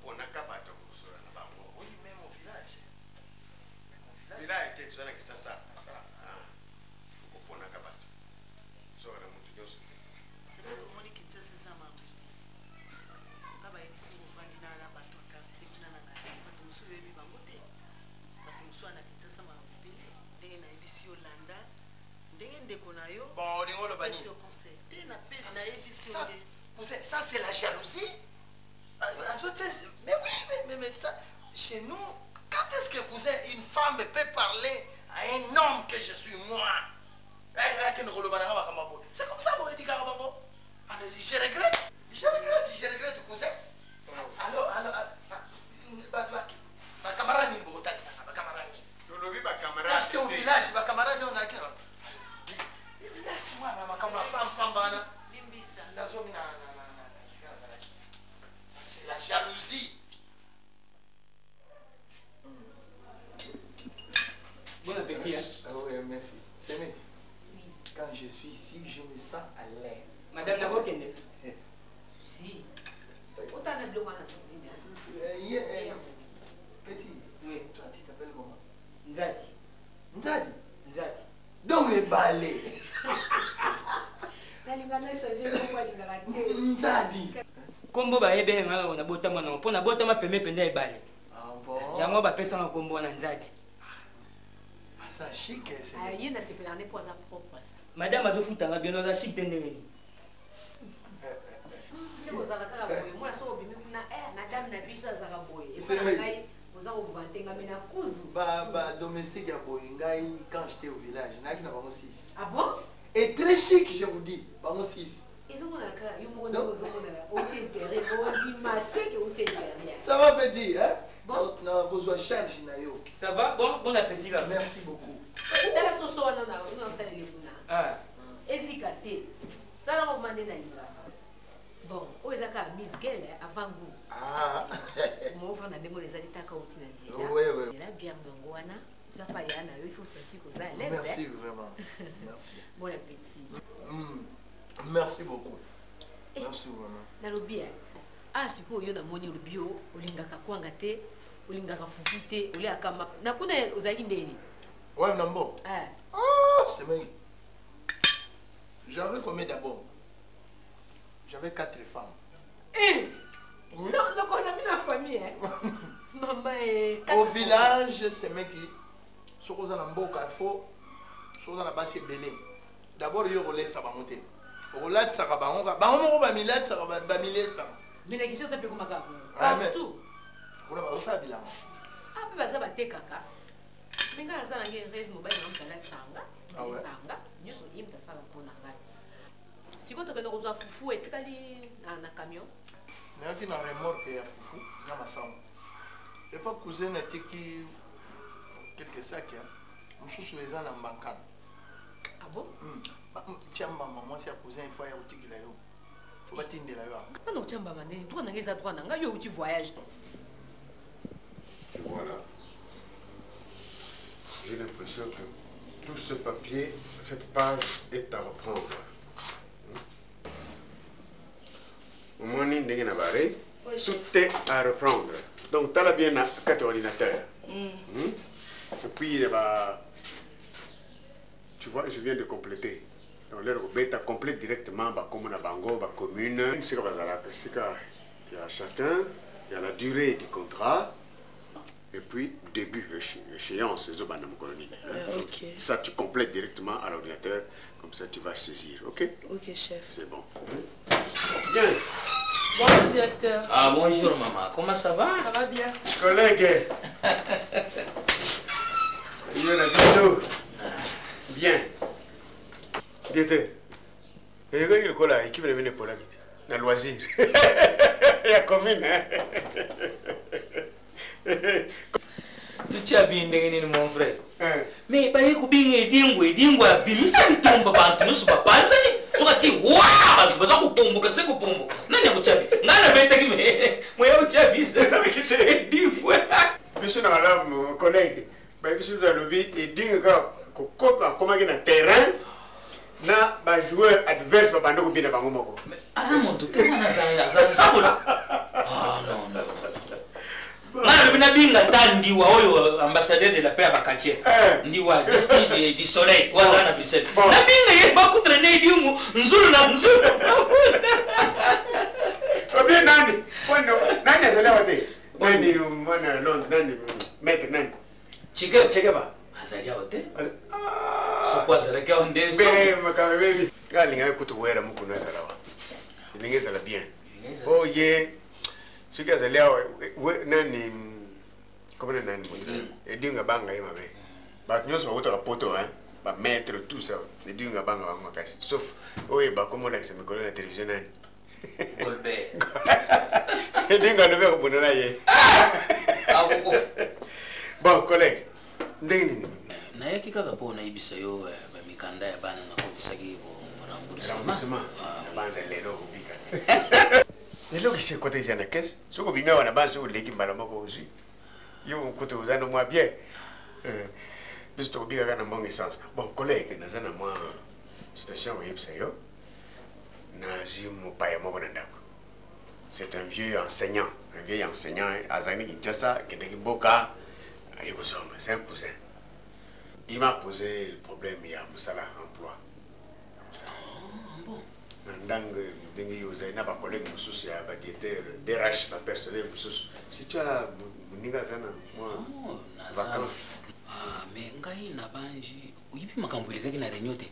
on a capable de construire un bango. Oui, même au village. Même au village. Village, tu sais, c'est ça. On a capable. C'est vrai que mon équipe, c'est ça, ma si vous vendez dans la bateau quartier, vous avez un peu de bangote. Vous avez un peu de sama bébé. Vous avez un peu de Hollanda. Vous avez un peu de bon, on est au bani. Ça, c'est la jalousie. Mais oui, mais ça, chez nous, quand est-ce que cousin, une femme peut parler à un homme que je suis moi? C'est comme ça, vous dites Karabango. Je regrette, cousin. Alors, ma camarade n'est pas ça, ma camarade. Quand j'étais au village, ma camarade, on a qui là? Laisse-moi, ma camarade, c'est la jalousie. Bon appétit, hein? Ah oui, merci. C'est mieux. Quand je suis ici, je me sens à l'aise. Madame Nabokende. Si. Autant de blanc à la cuisine. Petit. Oui. Toi, tu t'appelles comment? Nzadi. Nzadi? Nzadi. Donc les balais. Nzadi. Kombo ba ebe nga na botama na pona botama peme pende ebale. Ah bon. Yango ba pesa na kombo na Nzadi. Ah ça chic c'est. Ah yenda c'est pelane pour sa propre. Madame azofuta nga bien na chic tendengeni. Vous avez la boye. Moi so bimi kuna madame na biso azaka boye. Et ngai vous avez vanté nga mena kuzu. Ba domestique ya boye ngai quand j'étais au village, naki na bango 6. Ah bon? Et très chic, je vous dis, bango 6. Ils ont la cara, ils m'ont dit au intérêt, au dit maté que au intérêt. Ça va petit, hein? Bon. Na besoin charge na yo. Ça va? Bon appétit là. Merci beaucoup. Tala soso wana na installer les kuna. Ah. Ezikate. Ça va commander na liba. Bon, oezaka Miss Girl avant vous. Ah. Moi on a démolé ça ditaka au tina nzela. Oui oui. Et là bien ngwana. Ça pas yana, il faut sentir que ça à l'aise. Merci vraiment. Merci. Bon appétit. Merci beaucoup. Merci vraiment. Nalobi ah siko yo na moni lobio olingaka kwanga te olingaka fufu te oliaka na kuna ozaki ndeni. Ouais nambo. Ah. Ah, c'est vrai. J'avais combien d'abord? J'avais 4 femmes. Eh. Non, donc on a mis la famille hein. Maman est au village, c'est mec qui sur aux alamboka faut sur la base belé. D'abord il relais ça va monter. Relais ça va bango ba millet ça va millet ça. Mais la question c'est plus comme ça. Ah mais tout. On a ça bilan. Ah puis ça va te kaka. Mais quand ça ngé reste mobile on kala tsanga. Ah ouais. Tsanga, Dieu so dit ça va pour nanga. Si quand on reçoit fufu et tikali na camion. Mais qui na remorque ya fufu na masam. Et pas cousin était qui quelques sacs hein. Mouchou les en bancan. Ah bon? Tiamba maman c'est cousin il faut y outil là yo. Faut pas tindre là yo. Non tiamba mané, toi na ngeza droit nanga yo tu voyages. Voilà. J'ai l'impression que tout ce papier, cette page est à reprendre. Au moins, tout est à reprendre. Donc, tu as bien un ordinateur. Et puis, tu vois, je viens de compléter. Donc, le bêta complète directement comme on a bango, la commune. C'est comme ça. Il y a chacun, il y a la durée du contrat. Et puis, début, échéance, c'est ok. Ça, tu complètes directement à l'ordinateur, comme ça, tu vas saisir, ok? Ok, chef. C'est bon. Bien. Bonjour, directeur. Ah, bonjour, maman. Comment ça va? Ça va bien. Collègue. Bien. Directeur. Et quand il est là, qui veut venir pour la vie? Dans le loisir. Il y a commune, hein? Tu as bien dit, mon frère. Mais pas que bien dingwa bimisa bitumba bantu nusu papa nsani tukati wa baza kupomboka tse kupomboka nani akuchabi ngana beta kime moyo uchabi sasa bikite dingwa biso na alam collègue ba biso za lobi et dinga ko koma na terrain na ba joueur adverse ba bando ko bina bango moko asa monto te na sa bola ah non Mara bina binga tandiwa oyo ambassadeur de la paix à Bakache. Ndiwa district du soleil waza na Bruxelles. Na binga ye ba kutrene dingu nzulu na nzulu. Obie nani? Kwano nani azalewa te? Nani mwana Londres nani maître nani? Chike ba. Azalia wote? So kwa zareka onde so. Be makame baby. Galinga kutuwera mukuna zalawa. Ningeza la bien. Oh yeah. Ce qui est là, nani, comment on dit, et dinga banga y m'avait. Bah nous sommes autre poto hein, bah mettre tout ça, c'est dinga banga ma casse. Sauf, oui bah comment on a mes collègues à la télévision nani. Golbert. Et dinga le verre pour nous là y. Bon collègue, dingue. Na yaki kaka po na ibisa yo ba mikanda ya bana na kobisaki bo remboursement. Banza lelo ubika. Lelo qui c'est côté jana caisse, ce que bimé on a base sur l'équipe malamoko aussi. Yo côté aux anos moi bien. Bis to biga na bon essence. Bon collègue na zana moi station yipsa yo. Na zimu pa ya moko ndako. C'est un vieux enseignant azani Kinshasa Kendeki Mboka ayozonga, c'est un cousin. Il m'a posé le problème il y a Moussala emploi. Ndanga ndenge yoza na ba collègue mususu ya ba directeur DRH ba personnel mususu. Si tu as muninga sana moi vacances. Ah, mais ngai na banji uyipi makambo ile kaki na réunion te.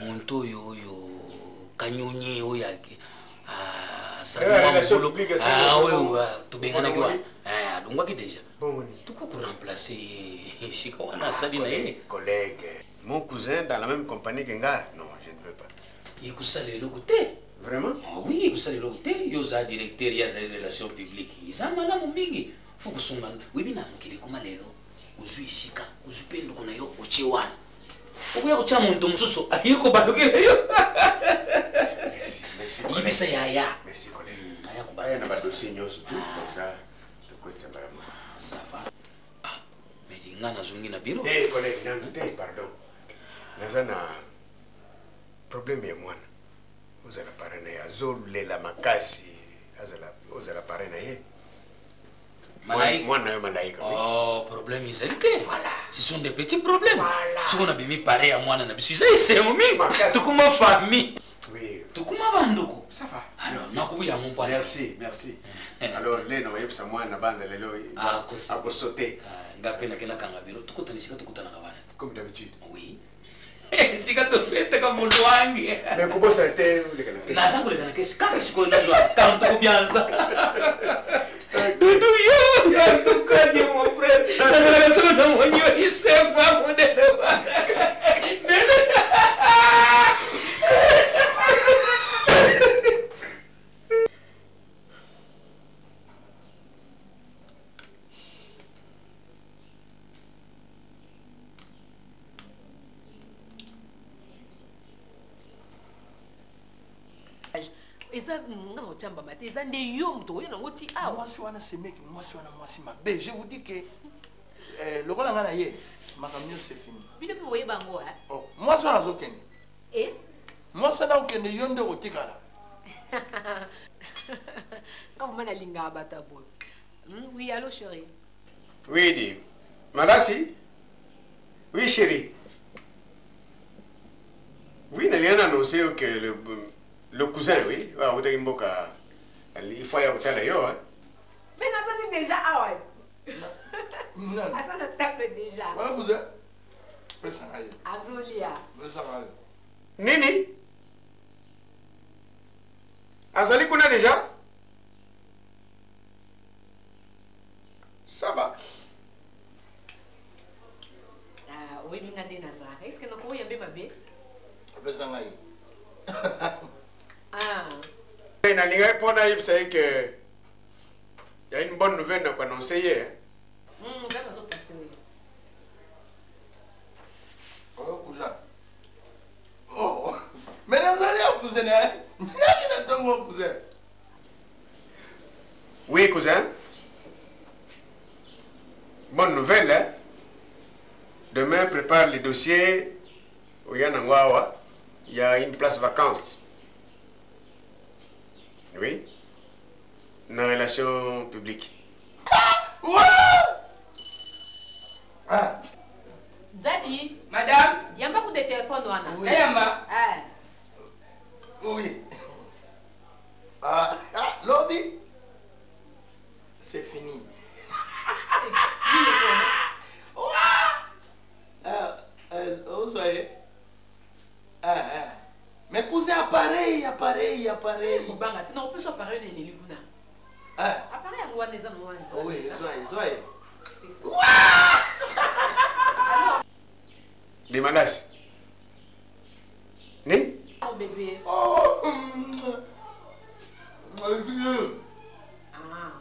Muntu yo kanyonye oyake. Ah, ça doit tu bengana kwa. Ah, donc qui déjà. Bon, tout pour remplacer Chikawana Sadi na yeye. Collègue, mon cousin dans la même compagnie que nga. Non, je ne veux pas. Il kusale le côté. Vraiment? Ah oui, kusale le côté. Yo za directeur ya za relations publiques. Isa malamu mingi. Faut kusonga. Webi na mukile kuma lelo. Uzu ishika, uzu pendo kuna yo uchiwana. Okuya kucha muntu mususu ayiko badukile yo. Merci, merci. Ibisa ya. Merci collègue. Aya kubaya na ba dossier nyoso tout comme ça. Ça va. Ah, mais dis nga nazungi na biro. Eh, collègue, non, pardon. Nazana problème ya mwana. Ozala parena ya zolela makasi. Ozala parena ye. Mwana yo malaika. Oh, problème isalite. Voilà. Ce sont des petits problèmes. Voilà. Si on a bien paré à moi na bisu, c'est mon mimi. Tukuma famille. Oui. Tukuma banduko. Ça va. Alors, nakuya mon père. Merci, merci. Alors, les no yebsa mwana banza lelo ako sauter. Ngape na kena kanga biro tukutana sika tukutana kabana. Comme d'habitude. Oui. Sika tupete kama mulwangi. Mais kubo salte ulekana kesi. Na sangu lekana kesi kaka siko ndajwa kanto kubianza. Dudu yo ya tukanye mon frère. Na siko na monyo isefa modelo. Je vous dis que le rôle en aïe, ma camion c'est fini. Moi, ça n'a aucun. Et moi, ça n'a aucun yonde au tigara. Quand on a linga batabo. Oui, allô, chérie. Oui, dis. Malasi? Oui, chérie. Oui, il y a annoncé que le cousin, oui, il faut y avoir d'ailleurs. Mais nous sommes déjà à ouais. Ça table déjà. Voilà, cousin. Azolia. Nini? Azali kuna déjà? Ça va. Ah, oui, il y a des nazars. Est-ce que nous pouvons y aller, ma belle? Ah. Il y a une bonne nouvelle à annoncer hier. Oh, cousin. Oh, mais nous allons cousin. Cousin. Oui, cousin. Bonne nouvelle, hein? Demain, prépare les dossiers au Yanangwawa. Il y a une place vacante. Oui. Une relation publique. Ah. Zadi. Madame. Il y a beaucoup de téléphones, Wana. Oui. Yamba. Ah. Oui. Ah, lobby. C'est fini. Vous voyez? Mais cousin, appareil. Banga, tu n'as plus appareil de l'élivuna. Appareil à moi, des amours. Oui, soyez. Des malas. Né? Oh, bébé. Oh, ah.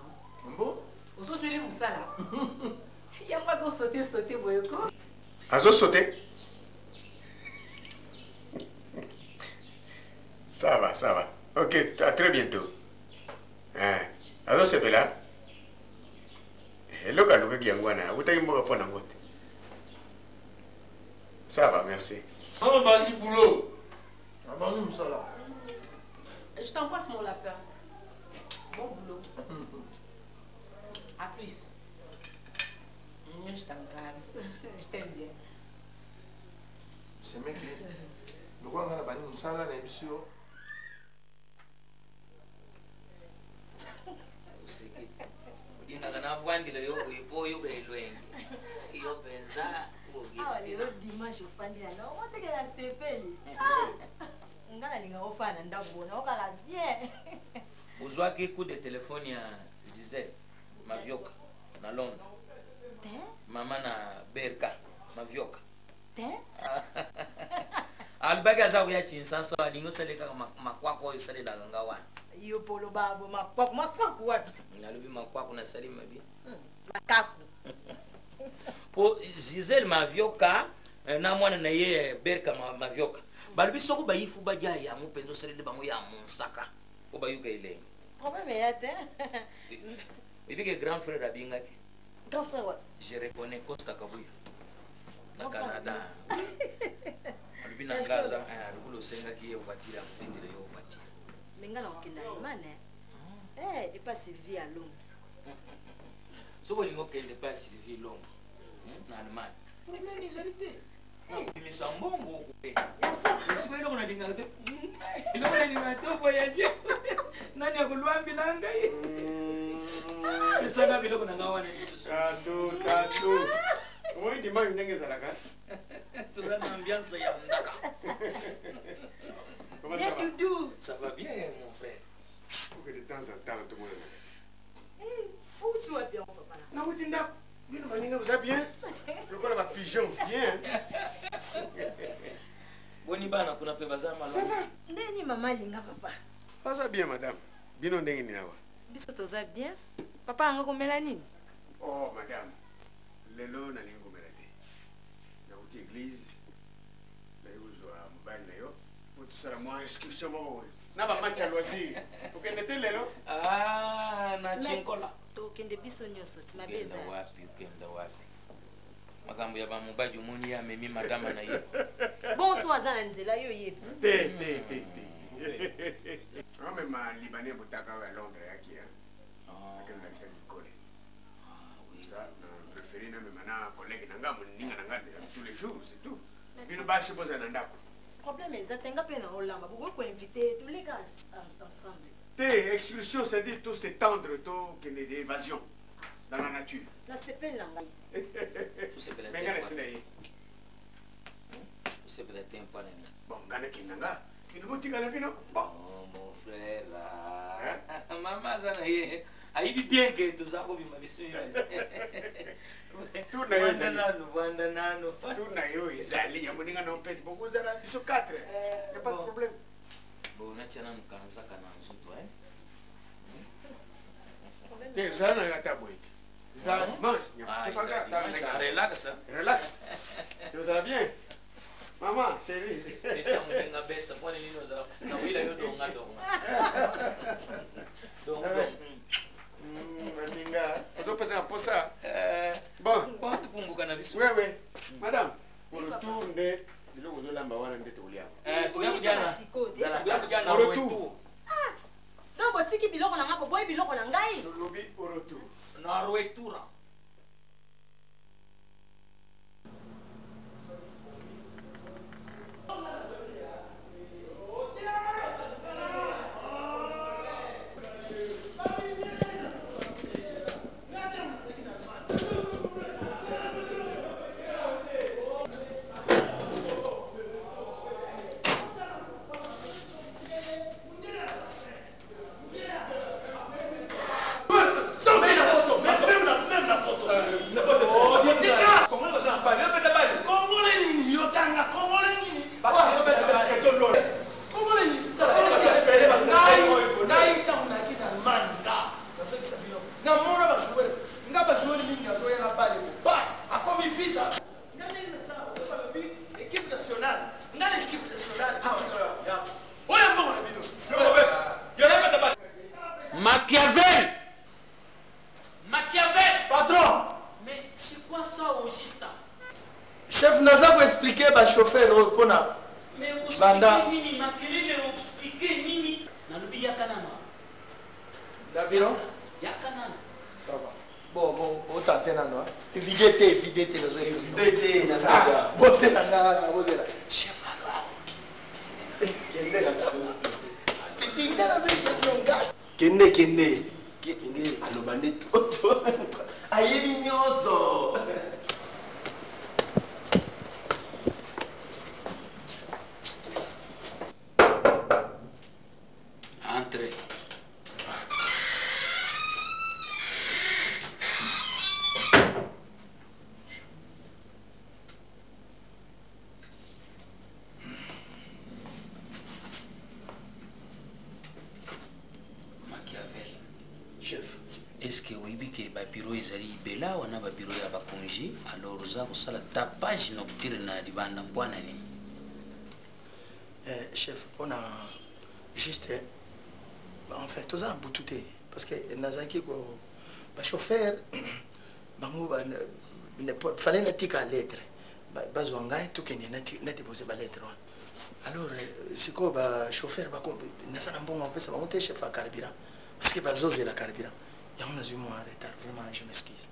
Bon? Vous avez vu ça là? Il y a pas de sauter, boyoko. Azo sauter? Ça va. Ok, à très bientôt. Azo sepe là? Loka kiangwana, utaimboka pona ngote. Ça va, merci. On va aller boulot. Je t'embrasse mon lapin. Bon boulot. A plus. Je t'embrasse. Je t'aime bien. C'est mec. lokola nga na bani mosala na yebi so usiki udingaka navwandila yokuipo yokailwengi iyo penza awa lelo dimanche ofandila na omotekela sepeli nga nalinga ofana ndabona okala bien uzwaki coup de téléphone ya Gisèle Mavioka na Londres mama na Berka Mavioka alibaki aza kuya chinsanso alingi osaleka makwako oyo osalelaka nga wana yo polo babo makwako wapi nalobi makwako nasali mabi makaku po Gisèle Mavioka na mwana na ye Berka Mavioka balobi soko bayifu baja yango mpenza osaleli bango ya mosaka po bayuka elengi problème ya te ebike grand frère abingaki grand frère wa je reconnais Costa Kabuya na Canada alobi na ngaza alikulo osengaki ye voiture akutindela yo voiture menga na okenda Allemagne et pas Sylvie à Londres soko olingi okende pa Sylvie Londres na Allemagne problème ezali te nakobimisa mbongo okupe esika eloko nalingaka te eloko nalingaka te ovoyage nani akolwambila ngai esaka biloko nanga wana tato omoi dimanche ndenge ezalaka toza na ambiance ya ndaka bien Doudou ça va bien mon frère faut que de temps en temps tomonana où tu vas bien papa nauti ndako bino baninga boza bien lokola bapigeon bien boni bana kuna mpe baza malonga ndeni mama alinga papa baza bien madame bino ndenge nini awa biso toza bien papa anga komela nini oh madame lelo nalingi komela te nauti église nayi kozwa mobali na yo po tosala mwa inscription moko boye na bamatch ya loisir okende te lelo na chinkola tokende biso nyonso ti mabe eza wapi okenda wapi makambo ya bamobali omoni ye amemi madama na ye bonso aza na nzela yo ye te amema libanais botaka ya Londres yaki akendakisa likole ça préféré na mema na collègue nanga moninga nanga tous les jours c'est tout bino basi boza na ndako problème eza te nga mpe na olamba bokoki koinvite toleka ensemble te excursion c'est dire tout s'étendre tout kende d'évasion dans la nature nasepeli na ngai menga nesina ye osepela te mpona nini bon ngana kendanga bino botikala bino bon mon frère mama aza na ye ayibi bien ke toza kobima biso vanda nano tuna yo ezali ya moninga na mpeni bokozala biso 4 ya pas de problème bon natia nanu kanzaka na nzoto te ozala na yo ata boye te ezala dimanche c'est pas grave relax relax ozala bien maman chérie esa moninga besa mpona nini ozala nawila yo donga maninga ozopesa mposa bon tupumbuka na biso wewe madame pour retour nde biloko ozolamba wana nde toliaka retour donc botiki biloko na nga boboyi biloko na ngai lolobi retour na retour Machiavel. Patron. Mais c'est quoi ça au juste? Chef naza ko expliquer ba chauffeur pona. Mais banda. Nini makelele expliquer nini? Na lobi yakanana. Dabiro? Yakanana. Ça va. Bon, otate nano. Évidez nazo. Évidez nazo. Bosse nanga, bosse là. Chef alors. Kende. Alobane toto. Ayebi nyoso. Entrez. Chef. Est-ce que oui, que ba bureau ezali bela wana ba bureau ya ba congé alors za ko sala tapage nocturne na libanda mpwana ni Chef, on a juste en fait tous en boututé parce que nazaki ko ba chauffeur bango ba ne fallait na tika lettre ba zwanga tout que na déposer ba lettre alors siko ba chauffeur ba ko na sana mbongo pesa ba monter chef à carburant parce que bazoze la carburant ya on a eu moins retard vraiment je m'excuse.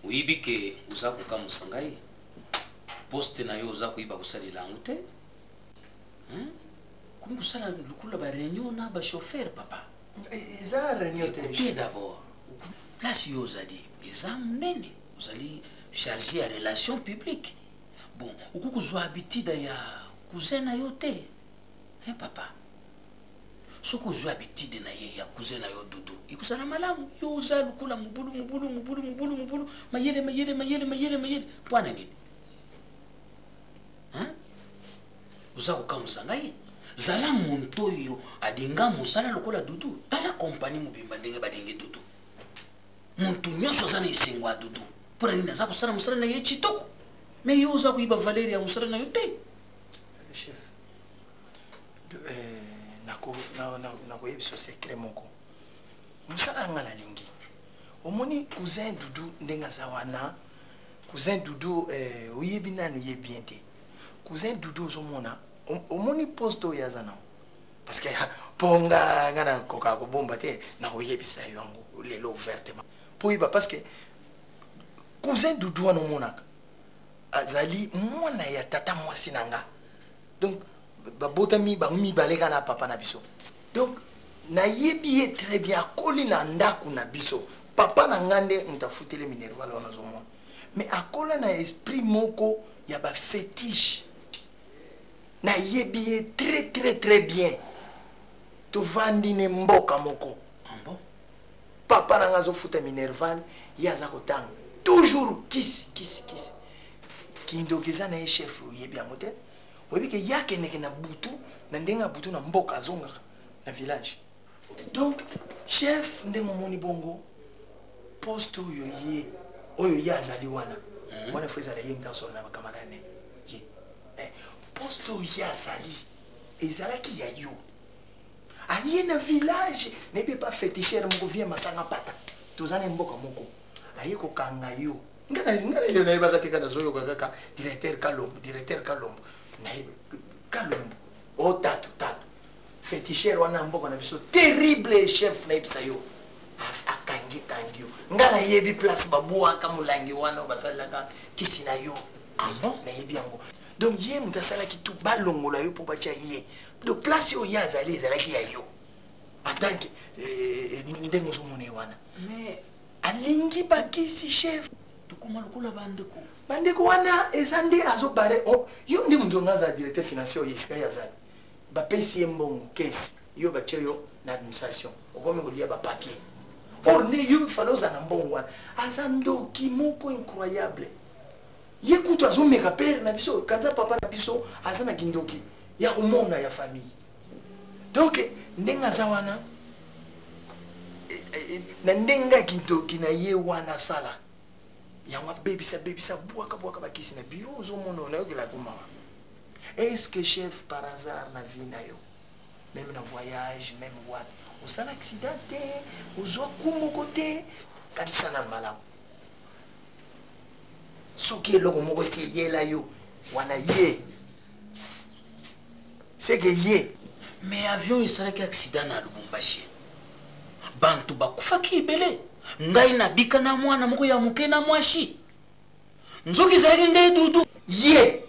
Oui bike uza ko kamusangai poste na yo uza ko iba kusali langu te comme kusala lukula ba réunion na ba chauffeur papa eza réunion te écoutez d'abord place yo zali eza munene uzali chargé ya relation publique bon ukukuzwa habitude ya cousin na yo te papa soko uzwa habitude na ye ya cousin na yo dudu ikusana malamu yo uza lukula mubulu mayele pwana nini uza kukamusanga ye zala muntu oyo adinga musala lokola dudu tala kompani mobimba ndenge badenge dudu muntu nyonso aza na esengo ya dudu mpona nini aza kosala mosala na ye kitoko me yo oza koyiba valeri ya mosala na yo te. Chef nakoyebiso secret moko mosala nga nalingi omoni cousin dudu ndenge aza wana cousin dudu oyebi nani ye bien te cousin dudu ozomona omoni poste oyo aza nao parce que mpo nga nakoka kobomba te nakoyebisa yo yango lelo ouvertement mpo oyeba parce que cousin dudu wana omonaka azali mwana ya tata mwasi na nga donc babotami bango mibale kaka na papa na biso donc nayebi ye très bien akoli na ndako na biso papa na nga nde moto afuteli minerval wana azomona mais akola na esprit moko ya bafétiche nayebi ye très bien tovandi ne mboka moko papa na nga azofuta minerval ye aza kotanga toujours kisi kindoki eza na ye chef oyebi yango te oyebi ke ye akendeke na butu na ndenge ya butu na mboka azongaka na village donc chef ndenge omoni bongo poste oyo ye azali wana wana fo ezala ye mtasolo na bakamarane ye poste oyo ye azali ezalaki ya yo aye na village nayebi pa fétichere moko vie masanga pata toza na mboka moko aye kokanga yo ngana nayebaka te kaka nazoyoka kaka directeur kalombo kalombo o tatu fétichere wana mboka na biso terrible chef nayebisa yo akangi yo nga nayebi place babwaka molangi wana basalelaka kisi na yo nayebi yango donc ye moto asalaki tu balongola yo mpo batya ye donc place oyo ye azali ezalaki ya yo atanke ndenge ozomona ye wana alingi bakisi chef tukuma lokola bandeko wana eza nde azobare yo nde moto nga aza directeur financier oyo esika ye azali bapesi ye mbongo kesi yo batya yo na administration okomi kolia bapapier or nde yo fale ozala na mbongo wana aza ndoki moko incroyable ye kutu azomeka pere na biso kanza papa na biso aza na kindoki ya komona ya famille donc ndenge aza wana na ndenge ya kindoki na ye wana asala yango abebisa bwaka bakisi na biro ozomona nayokela komaka est-ce que chef par hasard na vie na yo même na voyage même wapi osala accident te ozwa kumoko te kanisa na malamu soki eloko moko eseyela yo wana ye seke ye mais avion esalaki accident na lubumbashi bantu bakufaki ebele ngai nabika na mwana moko ya moke na mwasi nzoki ezalaki nde dudu ye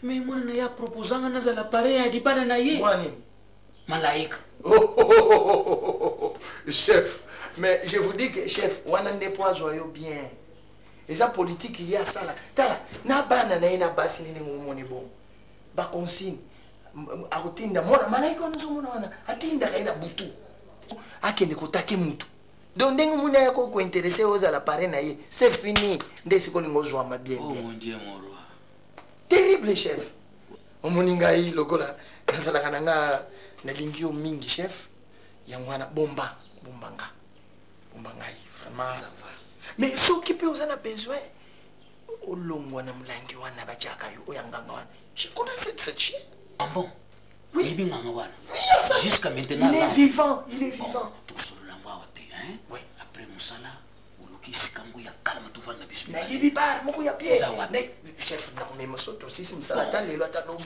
Mais moi, je n'ai proposé à l'appareil à dire pas de naïe. Malaïka. Chef, mais je vous dis que chef, on a des points joyeux bien. Et ça politique il y a ça là. Tala, na bana na ina basi ni ngomoni bon. Ba consigne. Akutinda mona malaika on zomo na atinda kaina butu. Akende kotake mutu. Donc ndenge muna yako ko intéresser aux à l'appareil na ye, c'est fini. Ndesi ko lingo joa ma bien bien. Oh mon Dieu mon roi. Terrible chef. Omoninga yi lokola nasala kananga na lingio mingi chef. Yangwana bomba nga vraiment ça va. Mais ce qui peut vous en a besoin au long wana mulangi wana bachaka yo oyanganga wana. Je connais cette fête chien. Ah bon? Oui. Oui, jusqu'à maintenant. Il est vivant, il est vivant. Tout sur la moi hein? Oui. Après Moussala, Uluki Sikambo ya calme tout va na bisu. Na yibi bar moko ya bien. Chef na me mosoto si Moussala ta lelo ta no.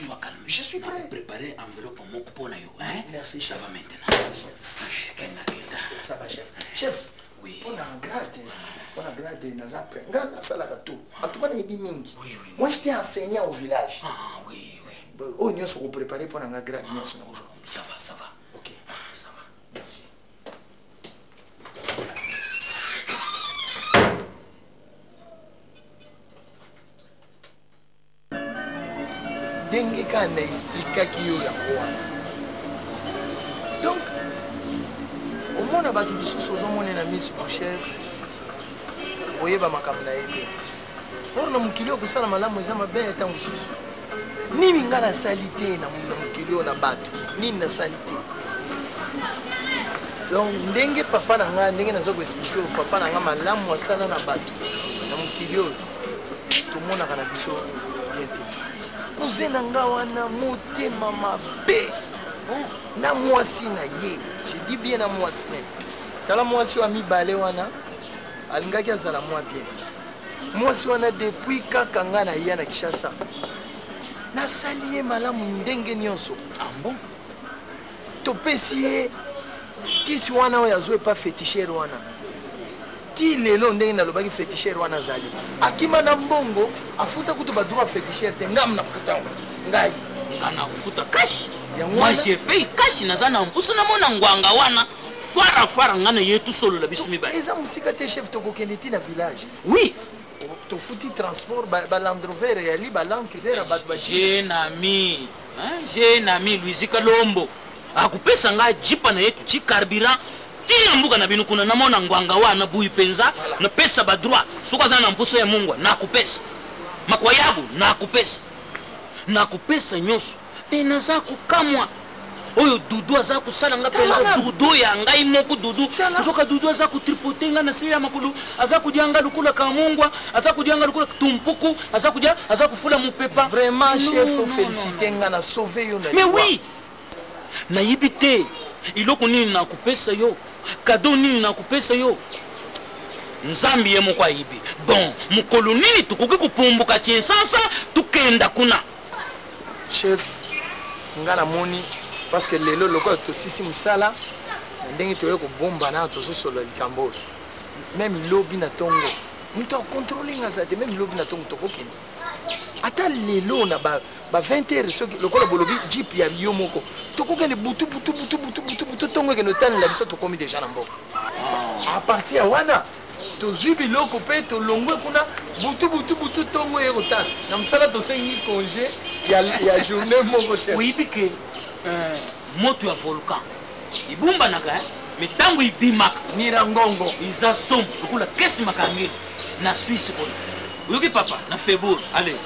Je suis prêt. Préparer enveloppe moko pona yo, hein? Merci, ça va maintenant. Ça va chef. Chef. Oui. On a un grade. On a un grade dans un prêt. Regarde ça là tout. En tout cas, il y a mingi. Oui. Moi j'étais enseignant au village. Ah oui. Oh, nous sommes préparés pour un grade. Ça va. Ok, ça va. Merci. Dengue kana explica qui yo ya quoi. Donc, au moins abatu biso sozo mona na miso ko chef. Oyeba makambo na yete. Or na mukilio kusala malamu eza mabe eta mususu. Nini ngala salite na mukilio na batu. Nini na salite. Donc ndenge papa na nga ndenge nazo ko expliquer papa na nga malamu asala na batu. Na mukilio tumona kana biso yete. Cousin nga wana motema mabe. Na mwasi na ye. Je dis bien na mwasi na ye. Tala mwasi wa mibale wana alingaki azala mwa bien. Mwasi wana depuis kaka nga na ye na Kishasa. Nasali ye malamu ndenge nyonso. Ah bon? Topesi ye kisi wana oyo azwe pa féticheur wana. Ti lelo ndenge nalobaki féticheur wana azali. Akima na mbongo afuta kutu ba droit féticheur te ngam na futa ngai. Ngana kufuta cash. Moi j'ai payé cash na zana mpusa na mona ngwanga wana. Fara ngana yetu solo la bisumi ba. Eza musika te chef to kokende ti na village. Oui. To futi transport ba Land Rover ya li ba Land Cruiser ba ba. J'ai un ami Louis Kalombo. Akupesa nga jipa na yetu chi carburant. Tina mbuka na binu kuna namona ngwanga wana bui penza na pesa ba droit. Soka zana mpuso ya Mungu na kupesa. Makwa yabu na kupesa. Na kupesa nyoso. Nina za kukamwa. Oyo dudu aza kusala nga penza dudu ya ngai moko dudu. Soka dudu aza kutripotenga na siri ya makulu. Aza kudianga lukula kamungwa, aza kudianga lukula tumpuku, aza kufula mupepa. Vraiment chef féliciter nga na sauver yo na. Mais oui. Na yibite. Iloko nini na kupesa yo. Kado nini na kupesa yo. Nzambi ye moko ayibi. Bon, mukolo nini tukoki kupumbuka tiensasa tukenda kuna. Chef nga na moni parce que lelo loko to sisi musala ndenge to yeko bomba na to solo likambo. Même lobby na tongo. Muto contrôler nga zate même lobby na tongo to kokeni. Ata lelo na ba 20h so loko bolobi jeep ya yo moko. To kokeni butu tongo ke no tan la biso to komi déjà na mboko. À partir wana to zuibi loko pe to longwe kuna butu tongo yeko tan. Na msala to sengi congé ya journée moko chef. Oui bike moto ya volcan. Ibumba naka mitango ibimaka nirangongo iza som ukula kesi makangeli na Suisse kola. Uyoki papa na February allez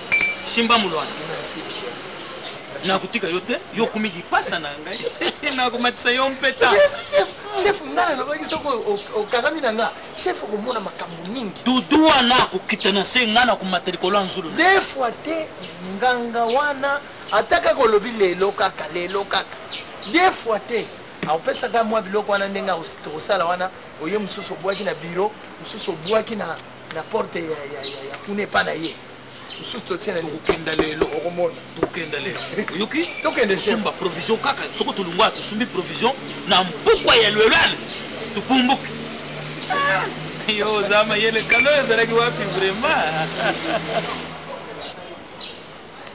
shimba mulwana. Merci chef. Na kutika yote yo kumidi pasa na ngai. Na kumatisa yo mpeta. Yes chef. Chef ngana lobaki soko o kagami na nga. Chef ko mona makambo mingi. Dudu wana kukita na se ngana kumaterikola nzulu. Des fois te nganga wana ataka ko lobi lelo kaka. Des fois te apesa ka mwa biloko wana ndenga osala wana oye mususu bwaki na bureau mususu bwaki na porte ya kune pana ye mususu to tiena tukenda lelo okomona tukenda lelo yuki tokende sumba provision kaka soko tulungwa to sumbi provision na mpukwa ya lwelale tupumbuke yo zama yele kalo ezalaki wapi vraiment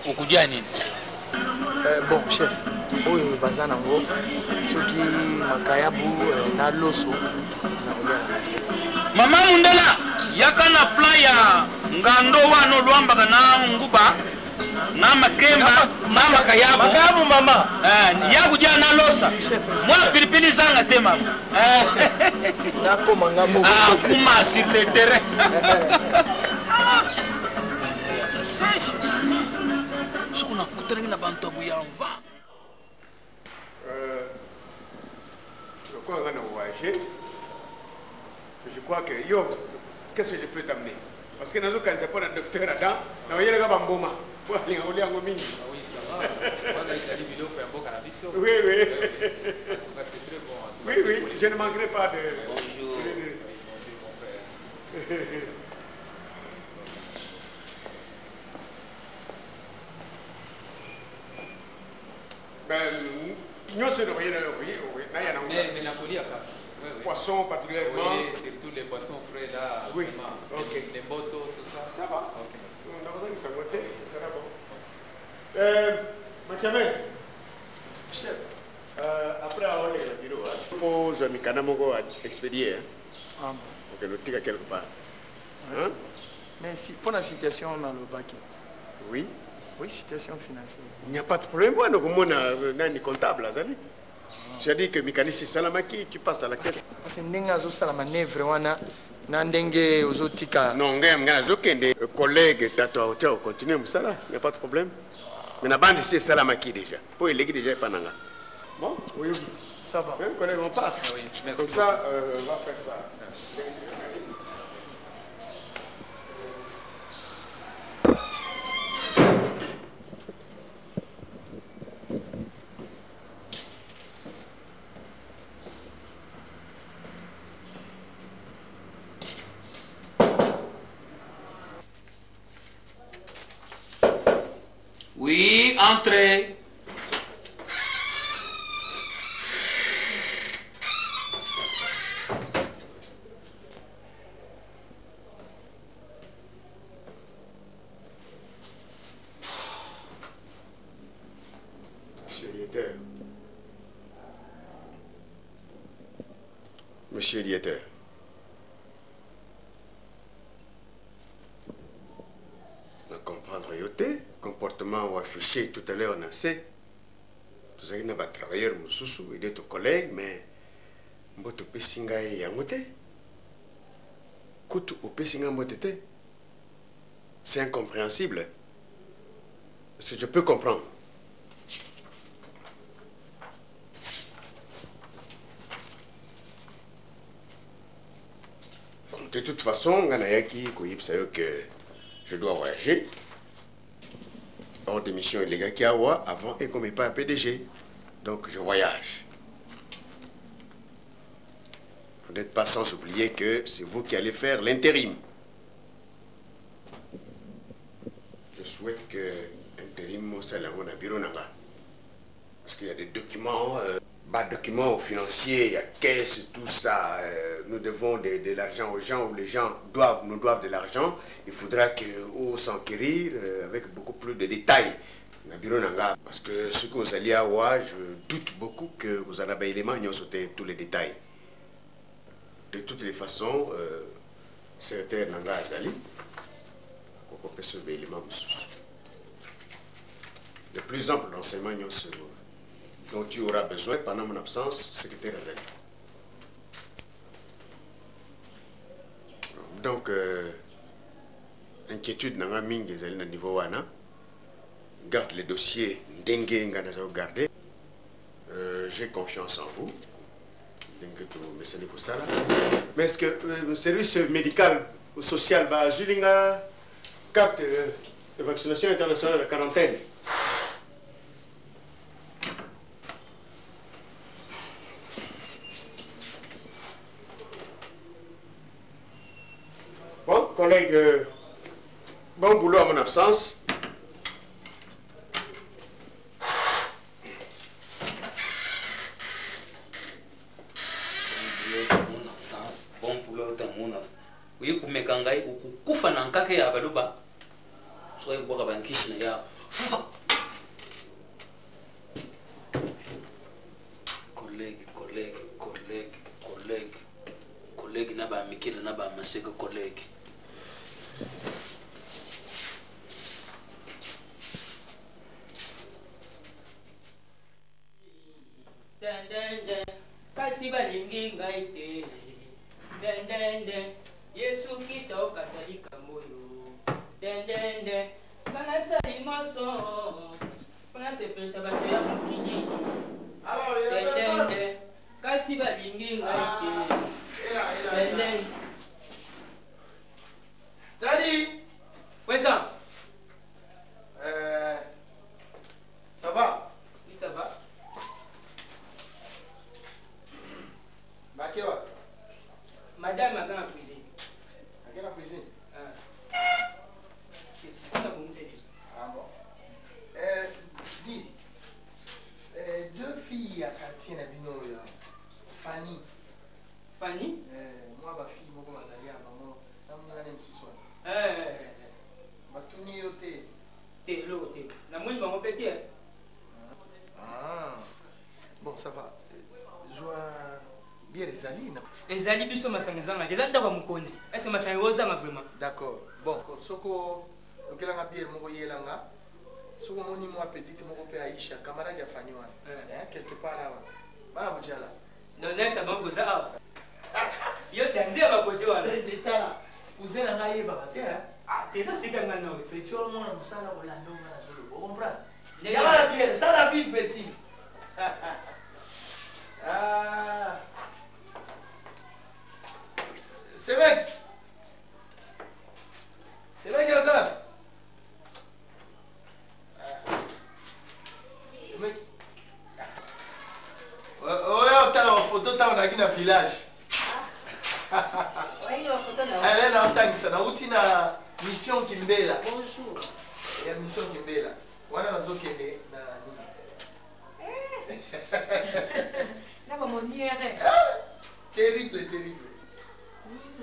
okudia nini? Bon chef, oyo baza nango soki makayabu na loso Mama Mundela yaka na plan ya ngando wano lwambaka na nguba na makemba na makayabu mama yaku dia na losa mwa pilipili zanga te mama na koma ngamo kuma sur le terrain soko na kutanaki na bantu abu ya mva je crois que yo, qu'est-ce que je peux t'amener? Parce que nous, quand j'ai pas un docteur là-dedans, nous avons un bamboma. Oui, ça va. Oui, oui. Oui, oui, je ne manquerai pas de... Bonjour. Ben, nous sommes oui. Mais Napoli a pas. Poissons particulièrement. Oui, surtout les poissons frais là. Oui, ok. Les motos, tout ça. Ça va. Ok. On a besoin de s'agoter, ça sera bon. Machiavel. Chef. Après avoir le bureau, je pose un mécanisme expédié. Ok, nous tirons quelque part. Hein? Mais si, pour la situation dans le baquet. Oui. Oui, situation financière. Il n'y a pas de problème. Moi, nous avons un comptable. Tu as dit que mécanicien c'est Salamaki, tu passes à la caisse. Parce que nous avons fait la manœuvre, nous avons non, des collègues, tu as continué, il n'y a pas de problème. Mais la bande, c'est Salamaki déjà. Pour les déjà, pas nanga. Bon, oui, ça va. Même collègue, on part. Oui, merci. Comme ça, on va faire ça. Oui, entrez. Monsieur Dieter. On comprendre yoté, comportement ou affiché tout à l'heure, on a sait. Tout ça, il n'y a pas de travailleur, moussou, aider ton collègue, mais mboto pesinga yangote. Kutu au pesinga mbotete. C'est incompréhensible. Parce que je peux comprendre. De toute façon, que je dois voyager. Hors de mission illégale qui a avant et comme pas un PDG. Donc je voyage. Vous n'êtes pas sans oublier que c'est vous qui allez faire l'intérim. Je souhaite que l'intérim au salon à bureau nanga. Parce qu'il y a des documents. Documents financiers, il y a caisse, tout ça. Nous devons de l'argent aux gens, ou les gens nous doivent de l'argent. Il faudra qu'on s'enquérir avec beaucoup plus de détails. Parce que ce que vous allez avoir, je doute beaucoup que vous en avez éléments, nous sauté tous les détails. De toutes les façons, secrétaire Nanga Azali, on peut sauver l'élément. De plus amples renseignements, nous dont tu auras besoin pendant mon absence, secrétaire Azali. Donc, inquiétude n'a pas mis au niveau wana. Garde les dossiers dengue nganazo garder. J'ai confiance en vous. Mais est-ce que le service médical ou social va Zulinga carte de vaccination internationale de quarantaine? Bon, collègue, bon boulot à mon absence. Bon boulot à mon absence. Oui, vous me gangai, vous coufez un caca à Baluba. Soit vous avez un kish, qu'il n'a pas mes collègues. Kasi balingi ngai te. Yesu Kristo katalika moyo. Bana sali maso. Bana sepesa bato ya mokili. Kasi balingi ngai te. Salut. Présent. Ça va? Oui, ça va. Bakewa. Madame a dans la cuisine. À la cuisine? C'est ça pour nous aider. Ah bon? Dis, deux filles à quartier Nabino, Fanny. Fanny? Moi, ma fille, moi, je vais à maman. Je vais ce soir. Batuni au thé. Thé, l'eau, thé. La moine va répéter. Ah, bon, ça va. Je vois bien les alliés, non? Les alliés, ils sont massangés. Les alliés, ils sont massangés. Est-ce que massangés vraiment? D'accord. Bon, soko, le que l'on bien, moi, je l'anga. Soko, mon niveau appétit, moi, je peux Aïcha, camarade de Fanny, quelque part là. Voilà, vous là. Non, non, ça va vous ça. Yo, t'es un à côté, là. T'es là. Vous êtes là, il va ah, t'es là, c'est quand même non. C'est tout le monde, ça là, on l'a nommé, vous comprenez? Il y a la bière, ça la vie petit. Ah. C'est vrai. C'est vrai qu'il y a ça. C'est vrai. Ouais, on a une photo dans le village. Elle est là, on a une mission Kimbela. Bonjour. Il y a une mission Kimbela. Voilà, on a une terrible, terrible.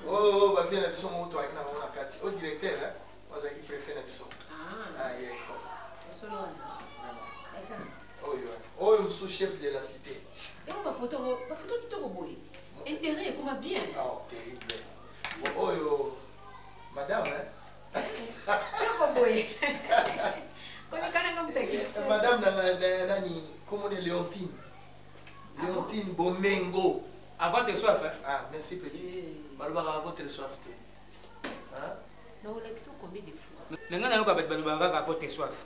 Oh, bah, viens la mission, on doit aller au directeur, hein. Moi, je préfère la mission. Ah, il y a oh, je suis chef de la cité. Et ma photo tout au bout. Intérêt, comment bien? Ah, terrible. Oh, madame, hein? Tu as compris? Madame, Nani, comment on est Léontine? Léontine Bomengo. Avant tes soif, hein? Ah, merci petit. Malbara, avant tes soif. Hein? Non, l'élection, combien de fois? Maintenant, on va mettre avant tes soif.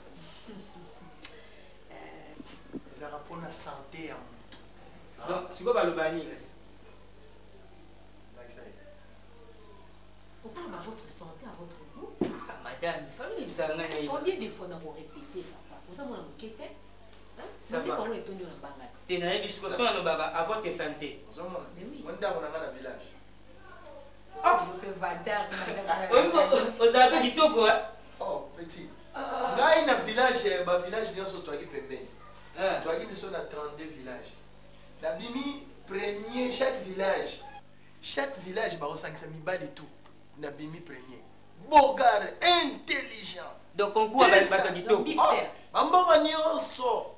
Ça répond à santé. Donc, c'est quoi le banni? Pourquoi à votre santé, à votre goût? Ah, madame, famille, ça n'a rien. Combien de fois nous avons répété, papa? Vous avez enquêté? Ça va. Tu n'as pas discussion à votre santé. Mais oui. On est dans le village. Oh, je peux vadar, madame. Vous avez dit tout quoi? Oh, petit. Dans le village, le village de Nyoso Toagi Pembeni. Toagi Nyoso a 32 villages. La Bimi, premier, chaque village, bah, on sent que ça m'y bat et tout. La Bimi, premier. Bogar, intelligent. Donc, on court avec le mystère. Bambora Nyoso.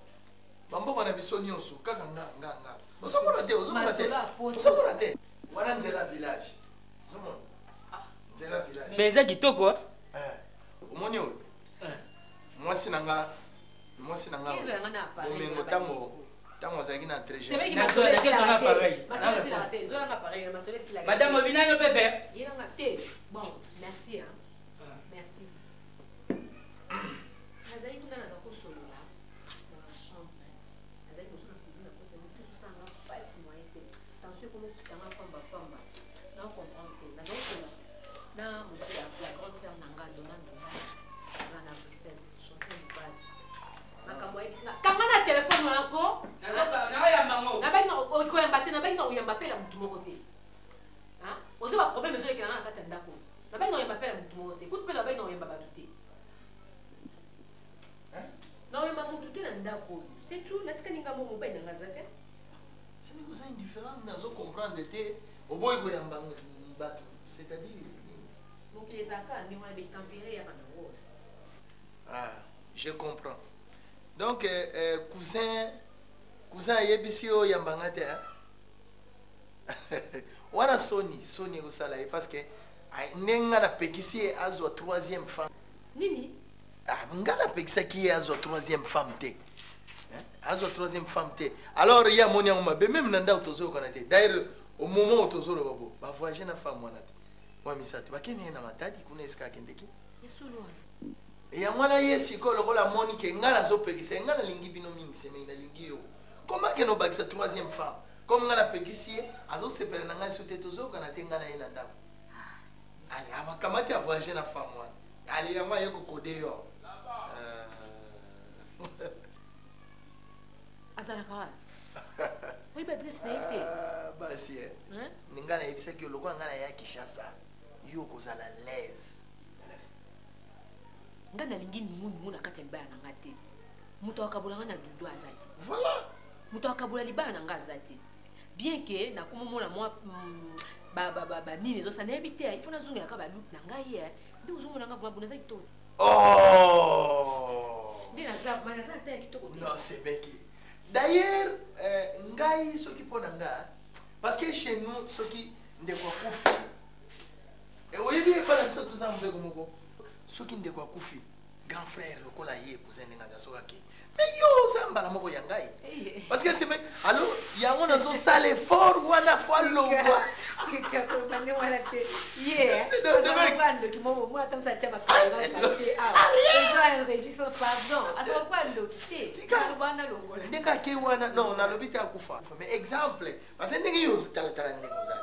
Bambora Nabiso Nyoso. Kakanga, nga. Vous avez raté, vous avez raté. Vous avez raté. Voilà, c'est la village. C'est la village. Mais ça dit tout quoi? Moi, c'est nanga. Moi, c'est nanga. Domingo Tango. Tango Zagina très jeune. C'est vrai qu'il m'a sauvé si la raté. M'a sauvé si la raté. Madame Obina, je peux faire. Il a raté. Bon, merci. Merci. Nazali kuna naza kosolola dans la chambre. Nazali kosolola na cuisine à côté. Tout ça nga pasi moyen te. Attention comme kitanga pamba pamba. Na comprendre te. Naza kosolola. Na moto la grande sœur nanga dona nanga. Zana Christelle. Chanter une balle. Makambo ebisika. Kanga na téléphone wanako. Na ya mango. Na baina okoyamba te na baina oyamba pe la mutu moko te. Hein? Ozo ba problème ezo lekela na kati ya ndako. Na baina oyamba pe la mutu moko te. Kutu pe na baina oyamba batu te. Non, mais maman, tout est dans le c'est tout. Là, tu as dit que mon père est dans la zone. C'est que vous êtes indifférent, mais vous comprenez que au bout de c'est-à-dire. Donc, les accords, nous avons des tempérés. Ah, je comprends. Donc, cousin Yebisio Yambangate, wana soni ekosala ye parce que ndenge nga napekisi ye azwa 3e femme nini nga napekisaki ye azwa 3e femme te azwa 3e femme te alors ye amoni yango mabe meme na ndako tozoyokana te d'ailleurs au moment où tozoloba bo bavoyage na femme wana te wa misato bakende ye na matadi kuna esika akendeki ya mwana ye sikoyo lokola amoni ke nga nazopekisa ye nga nalingi bino mingi semei nalingi yo koma ke nobakisa 3e femme comme nga napekisi ye azosepela na ngai so te tozoyokana te nga na ye na ndako ale amakamati avoyage na femme wana ale yango aye kokode yo azalaka wana oyebi adresse na ye te basi ninga nayebisaki yo lokola nga na ye ya Kinshasa yo kozala lese nga nalingi ningu na kati ya libaya na nga te moto akabola nga na dudu aza te voilà moto akabola libaya na nga aza te bien ke nakomomona mwa banini ezosa nayebi te ifo nazongelaka balupe na ngai ye nde ozomona nga bwabo naza kitoko nde naza ata ya kitoko te non c'est beki d'ailleurs ngai soki mpo na nga parce que chez nous soki ndeko akufi oyebi ekala biso toza mbeko moko soki ndeko akufi grand frère lokola ye cousin ndenge aza soki akei mais yo oza mbala moko ya ngai parce que c'est alors yango nazosala effort wana fo alongwa ndenge akei wana non nalobi te akufa mais exemple parce que ndenge yo talatala ndenge ozali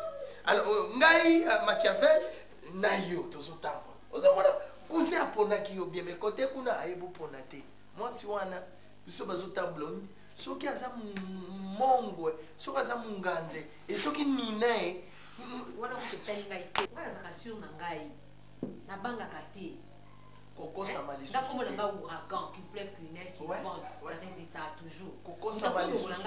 alors ngai Machiavel na yo tozotambola ozomona cousin aponaki yo bien mais kote kuna ayebi opona te mwasi wana biso bazotambola soki aza mongwe soki aza munganze e soki nina ye wana koketali ngai te wana azaka sur na ngai nabangaka te kokosama lisusu nakomona nga ouragan qui pleuve qui neige qui vente résistera toujours kokosama lisusu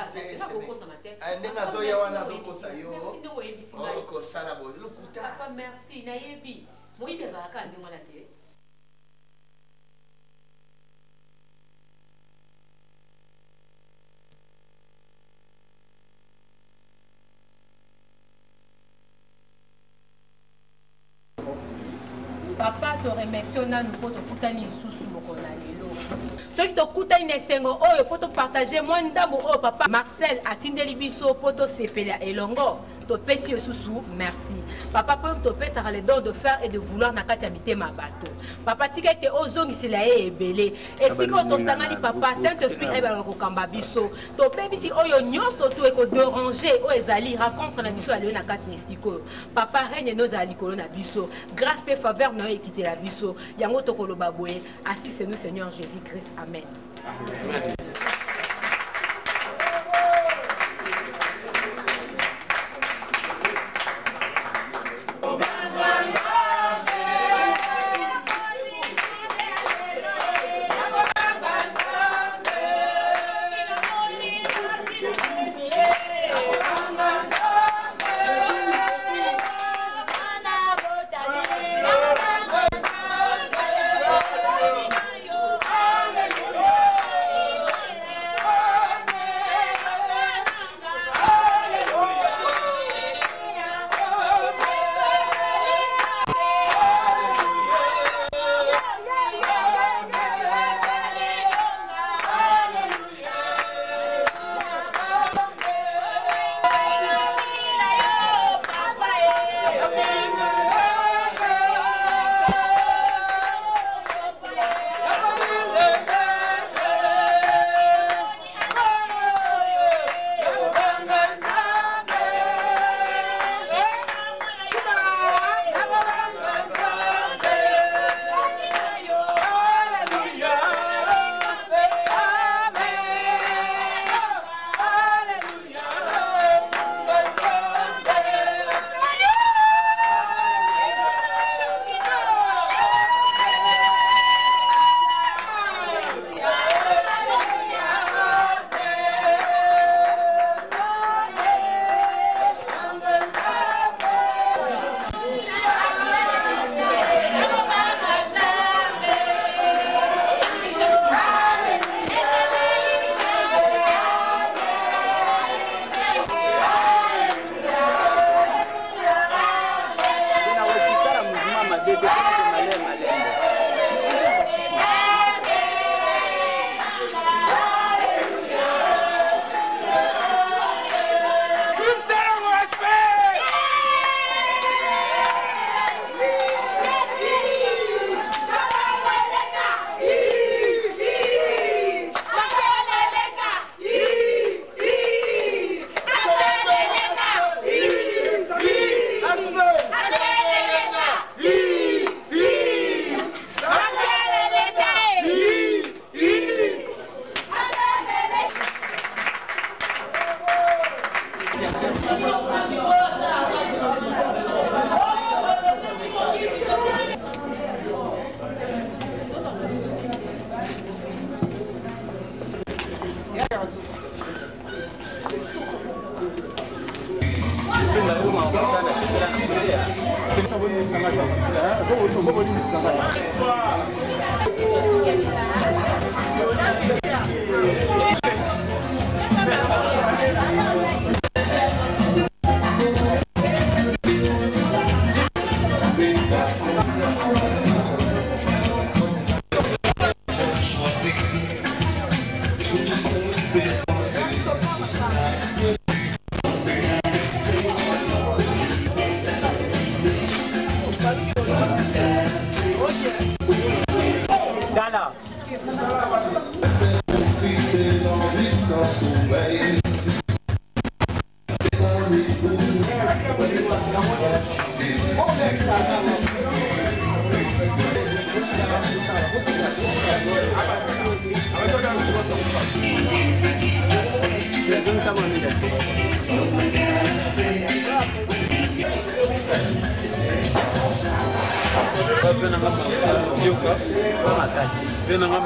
te ndenge azoya wana azokosa yo ndenge oyebisi ngai okosala boye lokuta papa merci nayebi moyibi azalaka ndenge wana te papa toremercie nanu mpo tokutani lisusu mokolo na lelo soki tokutani na esengo oyo mpo topartage mwa ndambo oyo papa Marcel atindeli biso mpo tosepela elongo topesi lisusu merci papa mpo topesaka le don de faire et de vouloir na kati ya mitema bato papa tika ete ozongisela ye ebele esika oyo tosangani papa saint esprit ebala kokamba biso topebisi oyo nyonso to ekoderange oyo ezali rencontre na biso ya lelo na kati na esika oyo papa regne no ezala likolo na biso grâce mpe faveur na yo ekitela biso yango tokoloba boye assiste nous Seigneur Jésus Christ amen, amen.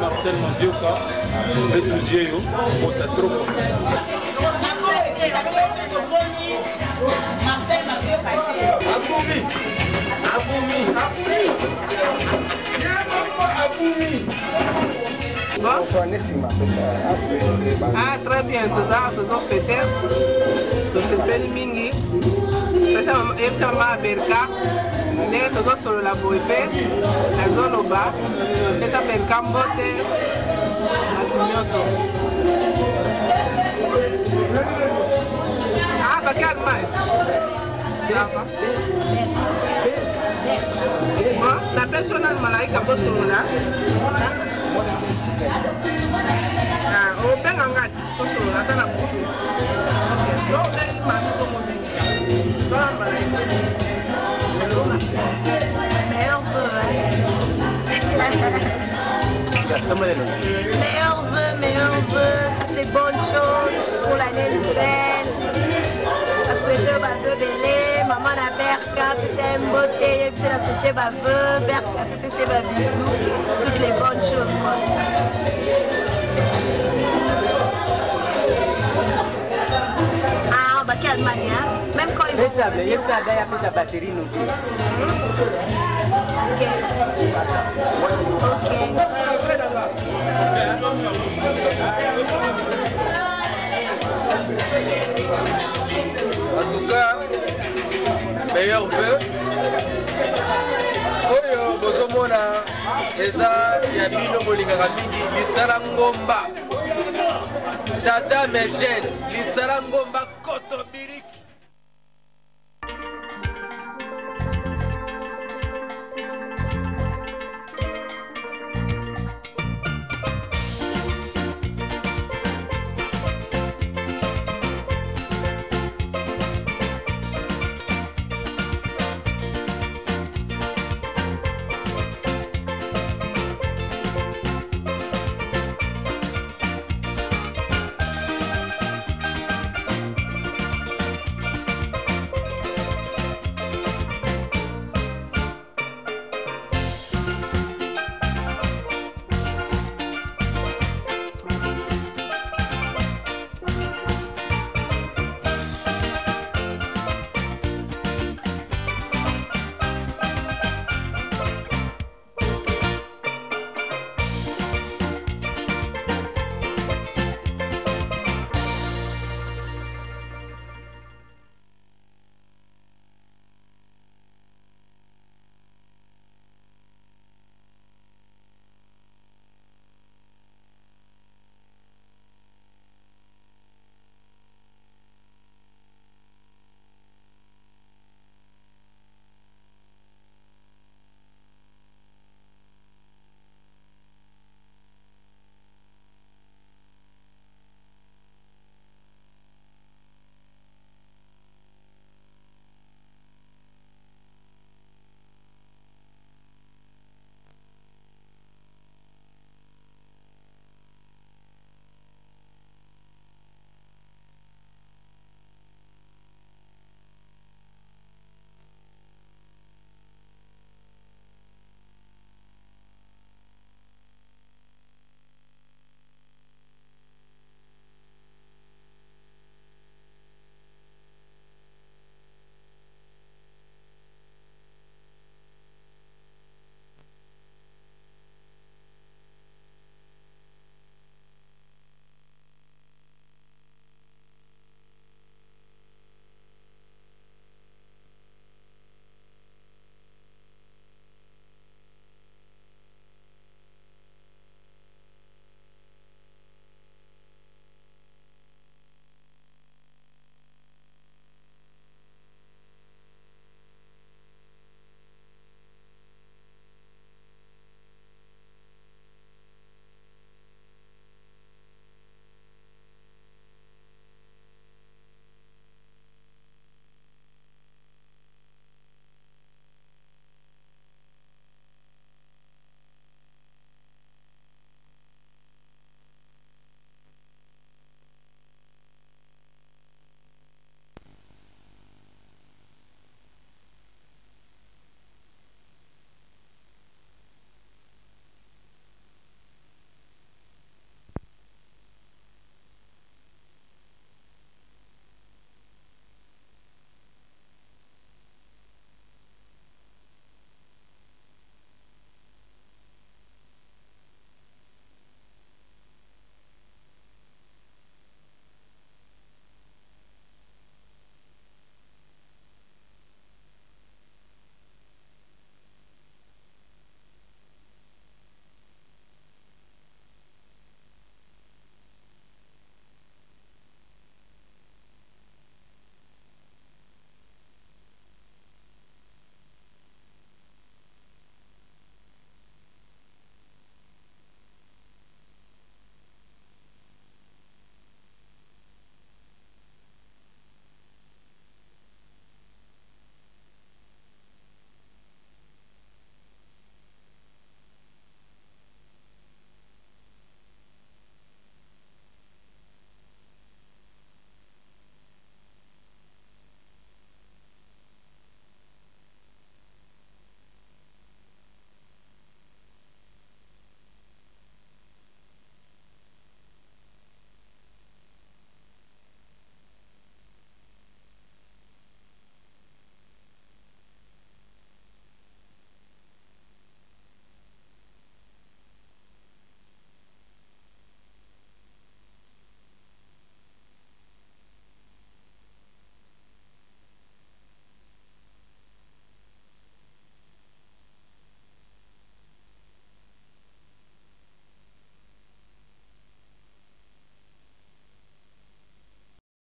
Marcel Mandioka, Betuzieyo, Motatropo. Ah, très bien, tout peut-être. Tout s'appelle Mingi. Ça m'a berka. Les deux sur la boîte, la zone au bas. Ça s'appelle Cambote. Ah, bah calme. La personne a malade qui a posé là. Ah, au Bengangat, posé là, t'as la bouche. Non, mais il m'a dit comment dire. Toi, meilleurs vœux, toutes les bonnes choses pour l'année nouvelle. La souhaiter ma vœu belé, maman la berka, c'était une beauté, puis la souhaiter ma vœu, berka, c'était ma bisous, toutes les bonnes choses quoi. Ah, bah quelle manière, même quand il faut. Il y a la batterie non plus. Ok. En tout cas, meilleur vœu. Oyo bozomona eza ya bino bolingaka mingi lisala ngomba. Tata Mergène lisala ngomba koto.